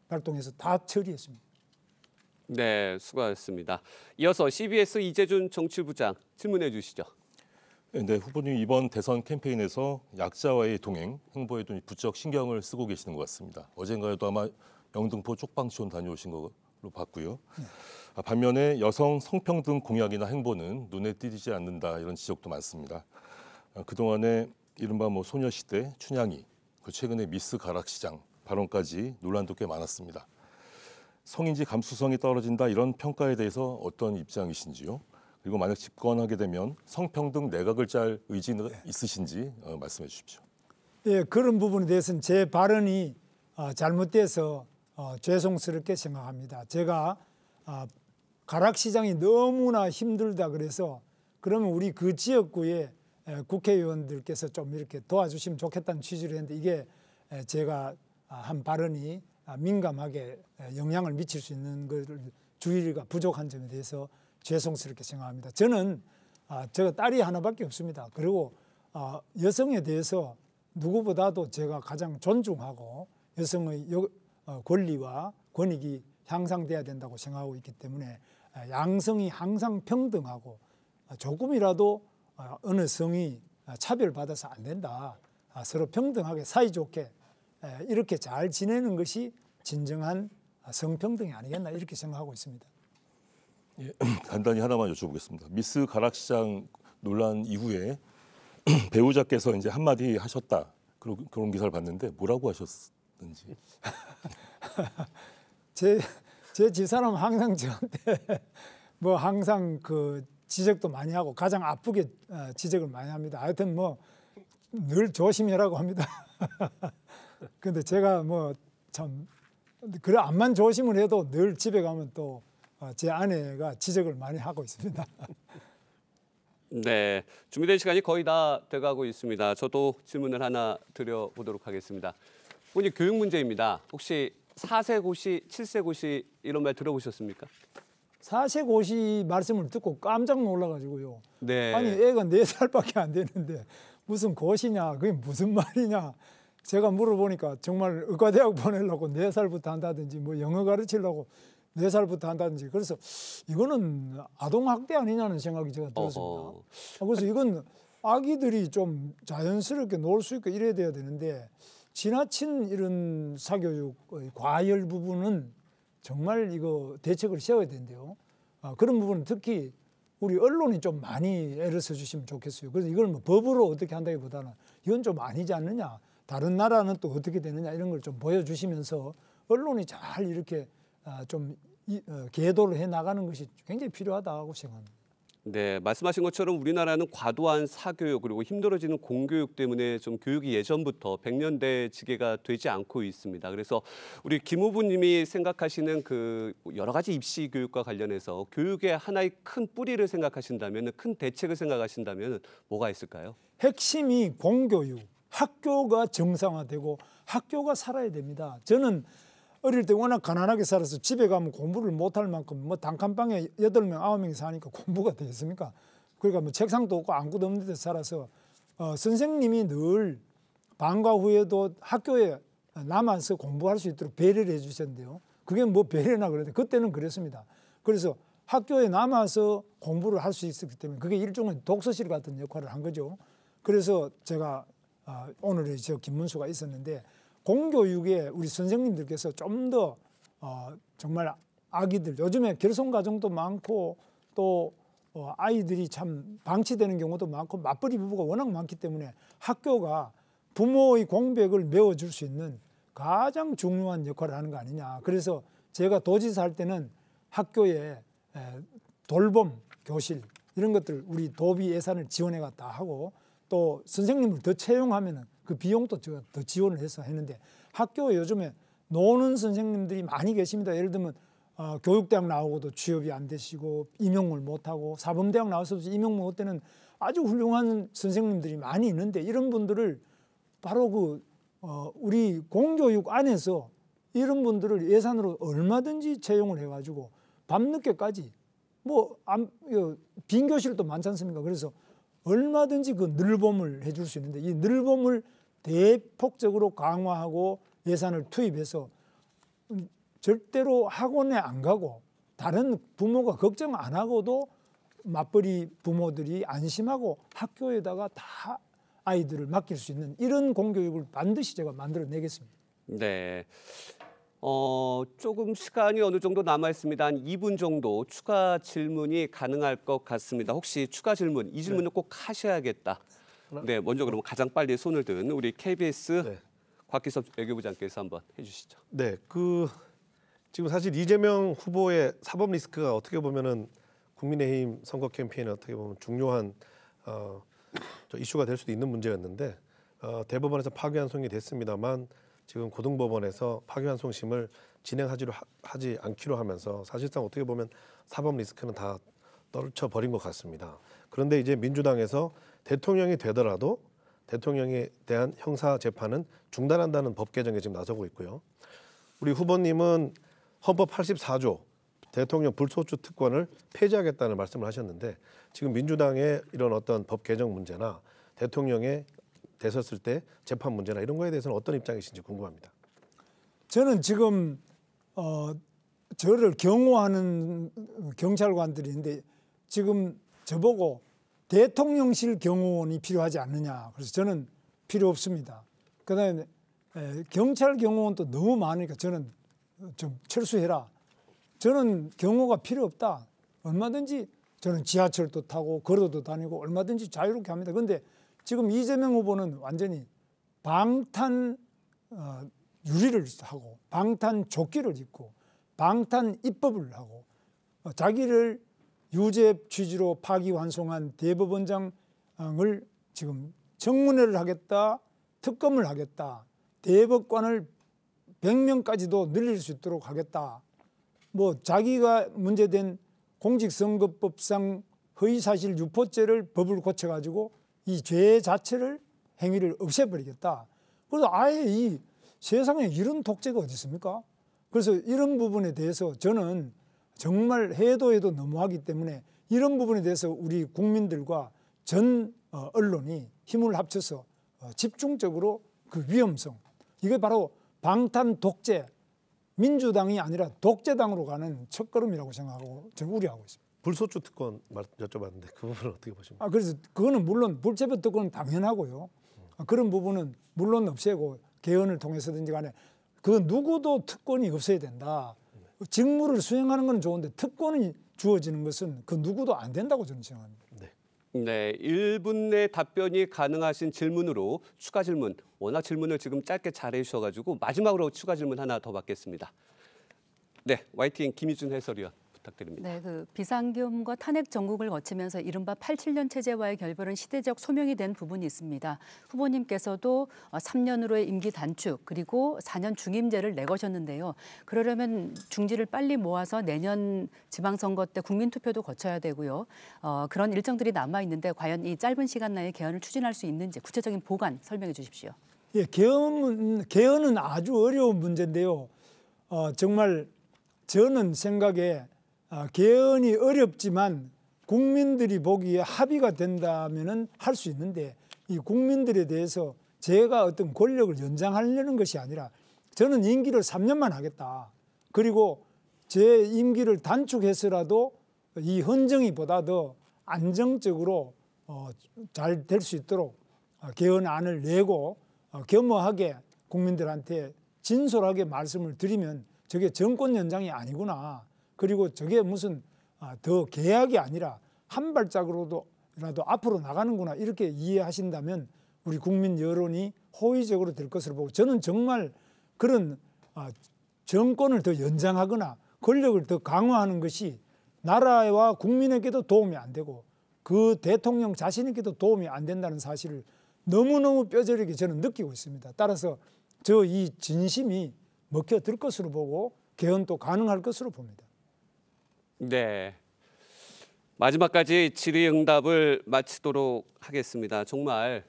발동해서 다 처리했습니다. 네, 수고하셨습니다. 이어서 CBS 이재준 정치부장 질문해 주시죠. 네, 후보님 이번 대선 캠페인에서 약자와의 동행, 행보에도 부쩍 신경을 쓰고 계시는 것 같습니다. 어젠가에도 아마 영등포 쪽방촌 다녀오신 걸로 봤고요. 반면에 여성 성평등 공약이나 행보는 눈에 띄지 않는다 이런 지적도 많습니다. 그동안에 이른바 소녀시대, 춘향이, 최근에 미스 가락시장 발언까지 논란도 꽤 많았습니다. 성인지 감수성이 떨어진다 이런 평가에 대해서 어떤 입장이신지요? 그리고 만약 집권하게 되면 성평등 내각을 짤 의지는 있으신지 말씀해 주십시오. 예, 그런 부분에 대해서는 제 발언이 잘못돼서 죄송스럽게 생각합니다. 제가 가락시장이 너무나 힘들다 그래서 그러면 우리 그 지역구에 국회의원들께서 좀 이렇게 도와주시면 좋겠다는 취지로 했는데 이게 제가 한 발언이 민감하게 영향을 미칠 수 있는 것을 주의가 부족한 점에 대해서 죄송스럽게 생각합니다. 저는 제가 딸이 하나밖에 없습니다. 그리고 여성에 대해서 누구보다도 제가 가장 존중하고 여성의 권리와 권익이 향상돼야 된다고 생각하고 있기 때문에 양성이 항상 평등하고 조금이라도 어느 성이 차별받아서 안 된다. 서로 평등하게 사이좋게 이렇게 잘 지내는 것이 진정한 성평등이 아니겠나 이렇게 생각하고 있습니다. 예, 간단히 하나만 여쭤보겠습니다. 미스 가락시장 논란 이후에 배우자께서 이제 한마디 하셨다. 그런 기사를 봤는데 뭐라고 하셨는지. 제 집사람은 항상 저한테 항상 그 지적도 많이 하고 가장 아프게 지적을 많이 합니다. 하여튼 늘 조심해라고 합니다. 근데 제가 참 그래 암만 조심을 해도 늘 집에 가면 또 제 아내가 지적을 많이 하고 있습니다. 네, 준비된 시간이 거의 다 돼가고 있습니다. 저도 질문을 하나 드려보도록 하겠습니다. 본인 교육 문제입니다. 혹시 4세 고시, 7세 고시 이런 말 들어보셨습니까? 4세 고시 말씀을 듣고 깜짝 놀라가지고요. 네. 아니 애가 4살밖에 안 되는데 무슨 고시냐 그게 무슨 말이냐. 제가 물어보니까 정말 의과대학 보내려고 4살부터 한다든지 영어 가르치려고 4살부터 한다든지 그래서 이거는 아동학대 아니냐는 생각이 제가 들었습니다. 그래서 이건 아기들이 좀 자연스럽게 놀 수 있고 이래야 돼야 되는데 지나친 이런 사교육의 과열 부분은 정말 이거 대책을 세워야 된대요. 그런 부분은 특히 우리 언론이 좀 많이 애를 써주시면 좋겠어요. 그래서 이걸 법으로 어떻게 한다기보다는 이건 좀 아니지 않느냐. 다른 나라는 또 어떻게 되느냐 이런 걸 좀 보여주시면서 언론이 잘 이렇게 좀 계도를 해 나가는 것이 굉장히 필요하다고 생각합니다. 네, 말씀하신 것처럼 우리나라는 과도한 사교육 그리고 힘들어지는 공교육 때문에 좀 교육이 예전부터 100년대 지계가 되지 않고 있습니다. 그래서 우리 김 후보님이 생각하시는 그 여러 가지 입시 교육과 관련해서 교육의 하나의 큰 뿌리를 생각하신다면, 큰 대책을 생각하신다면 뭐가 있을까요? 핵심이 공교육, 학교가 정상화되고 학교가 살아야 됩니다. 저는 어릴 때 워낙 가난하게 살아서 집에 가면 공부를 못할 만큼 단칸방에 8명, 9명이 사니까 공부가 되겠습니까? 그러니까 책상도 없고 아무것도 없는 데 살아서 선생님이 늘 방과 후에도 학교에 남아서 공부할 수 있도록 배려를 해주셨는데요. 그게 배려나 그랬는데 그때는 그랬습니다. 그래서 학교에 남아서 공부를 할 수 있었기 때문에 그게 일종의 독서실 같은 역할을 한 거죠. 그래서 제가 오늘의 저 김문수가 있었는데 공교육에 우리 선생님들께서 좀 더 정말 아기들 요즘에 결손가정도 많고 또 아이들이 참 방치되는 경우도 많고 맞벌이 부부가 워낙 많기 때문에 학교가 부모의 공백을 메워줄 수 있는 가장 중요한 역할을 하는 거 아니냐. 그래서 제가 도지사 할 때는 학교에 돌봄 교실 이런 것들 우리 도비 예산을 지원해갔다 하고 또 선생님을 더 채용하면은 그 비용도 제가 더 지원을 해서 했는데 학교에 요즘에 노는 선생님들이 많이 계십니다. 예를 들면 교육대학 나오고도 취업이 안 되시고 임용을 못하고 사범대학 나와서도 임용 못 되는 아주 훌륭한 선생님들이 많이 있는데 이런 분들을 바로 우리 공교육 안에서 이런 분들을 예산으로 얼마든지 채용을 해가지고 밤늦게까지 빈 교실도 많지 않습니까? 그래서 얼마든지 그 늘봄을 해줄 수 있는데 이 늘봄을 대폭적으로 강화하고 예산을 투입해서 절대로 학원에 안 가고 다른 부모가 걱정 안 하고도 맞벌이 부모들이 안심하고 학교에다가 다 아이들을 맡길 수 있는 이런 공교육을 반드시 제가 만들어내겠습니다. 네. 조금 시간이 어느 정도 남아 있습니다. 한 2분 정도 추가 질문이 가능할 것 같습니다. 혹시 추가 질문, 이 질문을 꼭 하셔야겠다. 네, 먼저 그러면 가장 빨리 손을 든 우리 KBS 곽기섭 외교부장께서 한번 해주시죠. 네, 지금 사실 이재명 후보의 사법 리스크가 어떻게 보면은 국민의힘 선거 캠페인에 어떻게 보면 중요한 이슈가 될 수도 있는 문제였는데 대법원에서 파기환송이 됐습니다만 지금 고등법원에서 파기환송심을 하지 않기로 하면서 사실상 어떻게 보면 사법 리스크는 다 떨쳐버린 것 같습니다. 그런데 이제 민주당에서 대통령이 되더라도 대통령에 대한 형사 재판은 중단한다는 법 개정에 지금 나서고 있고요. 우리 후보님은 헌법 84조 대통령 불소추 특권을 폐지하겠다는 말씀을 하셨는데 지금 민주당의 이런 어떤 법 개정 문제나 대통령에 되셨을 때 재판 문제나 이런 거에 대해서는 어떤 입장이신지 궁금합니다. 저는 지금 저를 경호하는 경찰관들이 있는데 지금 저보고 대통령실 경호원이 필요하지 않느냐. 그래서 저는 필요 없습니다. 그다음에 경찰 경호원도 너무 많으니까 저는 좀 철수해라. 저는 경호가 필요 없다. 얼마든지 저는 지하철도 타고 걸어도 다니고 얼마든지 자유롭게 합니다. 그런데 지금 이재명 후보는 완전히 방탄 유리를 하고 방탄 조끼를 입고 방탄 입법을 하고 자기를 유죄 취지로 파기환송한 대법원장을 지금 청문회를 하겠다, 특검을 하겠다, 대법관을 100명까지도 늘릴 수 있도록 하겠다. 자기가 문제된 공직선거법상 허위사실 유포죄를 법을 고쳐가지고 이 죄 자체를 행위를 없애버리겠다. 그래서 아예 이 세상에 이런 독재가 어디 있습니까? 그래서 이런 부분에 대해서 저는 정말 해도 너무하기 때문에 이런 부분에 대해서 우리 국민들과 전 언론이 힘을 합쳐서 집중적으로 그 위험성, 이게 바로 방탄 독재, 민주당이 아니라 독재당으로 가는 첫걸음이라고 생각하고 저는 우려하고 있습니다. 불소추 특권 여쭤봤는데 그 부분은 어떻게 보십니까? 그래서 그거는 물론 불체포 특권은 당연하고요. 그런 부분은 물론 없애고 개헌을 통해서든지 간에 그 누구도 특권이 없어야 된다. 직무를 수행하는 건 좋은데 특권이 주어지는 것은 그 누구도 안 된다고 저는 생각합니다. 네, 1분 내 답변이 가능하신 질문으로 추가 질문, 워낙 질문을 지금 짧게 잘해 주셔가지고 마지막으로 추가 질문 하나 더 받겠습니다. 네, YTN 김희준 해설위원 부탁드립니다. 네, 그 비상계엄과 탄핵 정국을 거치면서 이른바 87년 체제와의 결별은 시대적 소명이 된 부분이 있습니다. 후보님께서도 3년으로의 임기 단축 그리고 4년 중임제를 내거셨는데요. 그러려면 중지를 빨리 모아서 내년 지방선거 때 국민투표도 거쳐야 되고요. 그런 일정들이 남아 있는데 과연 이 짧은 시간 내에 개헌을 추진할 수 있는지 구체적인 보관 설명해 주십시오. 예, 개헌은 아주 어려운 문제인데요. 정말 저는 생각에 개헌이 어렵지만 국민들이 보기에 합의가 된다면은 할 수 있는데 이 국민들에 대해서 제가 어떤 권력을 연장하려는 것이 아니라 저는 임기를 3년만 하겠다. 그리고 제 임기를 단축해서라도 이 헌정이보다 더 안정적으로 잘 될 수 있도록 개헌안을 내고 겸허하게 국민들한테 진솔하게 말씀을 드리면 저게 정권 연장이 아니구나. 그리고 저게 무슨 더 계약이 아니라 한 발짝으로라도 앞으로 나가는구나. 이렇게 이해하신다면 우리 국민 여론이 호의적으로 될 것으로 보고 저는 정말 그런 정권을 더 연장하거나 권력을 더 강화하는 것이 나라와 국민에게도 도움이 안 되고 그 대통령 자신에게도 도움이 안 된다는 사실을 너무너무 뼈저리게 저는 느끼고 있습니다. 따라서 저 이 진심이 먹혀들 것으로 보고 개헌도 가능할 것으로 봅니다. 네. 마지막까지 질의응답을 마치도록 하겠습니다. 정말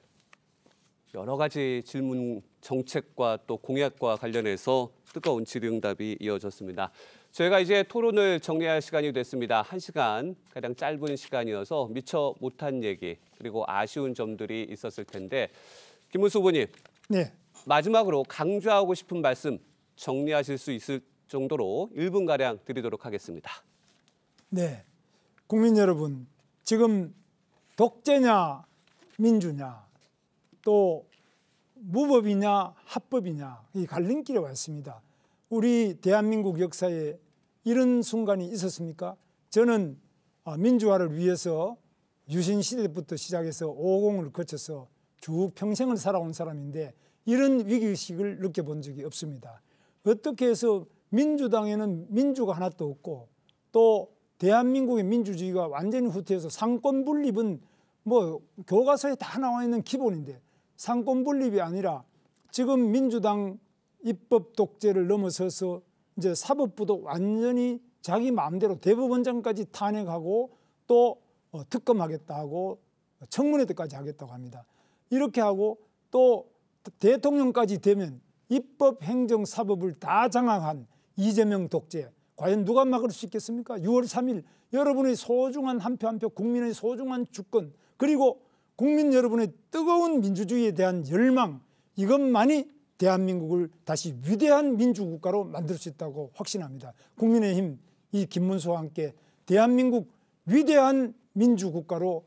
여러 가지 질문, 정책과 또 공약과 관련해서 뜨거운 질의응답이 이어졌습니다. 저희가 이제 토론을 정리할 시간이 됐습니다. 1시간 가량 짧은 시간이어서 미처 못한 얘기 그리고 아쉬운 점들이 있었을 텐데 김문수 후보님, 네. 마지막으로 강조하고 싶은 말씀 정리하실 수 있을 정도로 1분가량 드리도록 하겠습니다. 네. 국민 여러분, 지금 독재냐 민주냐 또 무법이냐 합법이냐 이 갈림길에 와 있습니다. 우리 대한민국 역사에 이런 순간이 있었습니까? 저는 민주화를 위해서 유신시대부터 시작해서 550을 거쳐서 쭉 평생을 살아온 사람인데 이런 위기의식을 느껴본 적이 없습니다. 어떻게 해서 민주당에는 민주가 하나도 없고 또 대한민국의 민주주의가 완전히 후퇴해서 상권 분립은 뭐 교과서에 다 나와 있는 기본인데 상권 분립이 아니라 지금 민주당 입법 독재를 넘어서서 이제 사법부도 완전히 자기 마음대로 대법원장까지 탄핵하고 또 특검하겠다 하고 청문회까지 하겠다고 합니다. 이렇게 하고 또 대통령까지 되면 입법, 행정, 사법을 다 장악한 이재명 독재. 과연 누가 막을 수 있겠습니까? 6월 3일 여러분의 소중한 한 표 한 표 국민의 소중한 주권 그리고 국민 여러분의 뜨거운 민주주의에 대한 열망 이것만이 대한민국을 다시 위대한 민주국가로 만들 수 있다고 확신합니다. 국민의힘 이 김문수와 함께 대한민국 위대한 민주국가로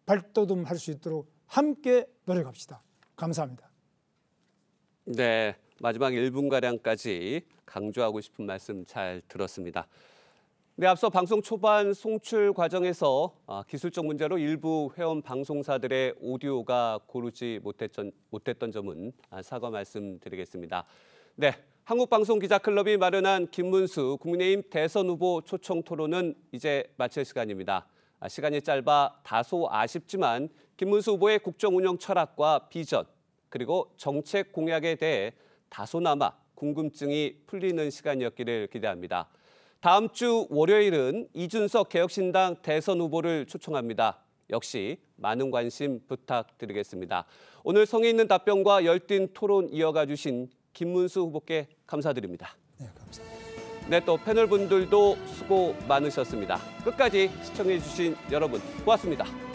발돋움할 수 있도록 함께 노력합시다. 감사합니다. 네, 마지막 1분가량까지 강조하고 싶은 말씀 잘 들었습니다. 네, 앞서 방송 초반 송출 과정에서 기술적 문제로 일부 회원 방송사들의 오디오가 고르지 못했던 점은 사과 말씀드리겠습니다. 네, 한국방송기자클럽이 마련한 김문수 국민의힘 대선 후보 초청 토론은 이제 마칠 시간입니다. 시간이 짧아 다소 아쉽지만 김문수 후보의 국정 운영 철학과 비전 그리고 정책 공약에 대해 다소나마 궁금증이 풀리는 시간이었기를 기대합니다. 다음 주 월요일은 이준석 개혁신당 대선 후보를 초청합니다. 역시 많은 관심 부탁드리겠습니다. 오늘 성의 있는 답변과 열띤 토론 이어가 주신 김문수 후보께 감사드립니다. 네, 감사합니다. 네, 또 패널 분들도 수고 많으셨습니다. 끝까지 시청해 주신 여러분 고맙습니다.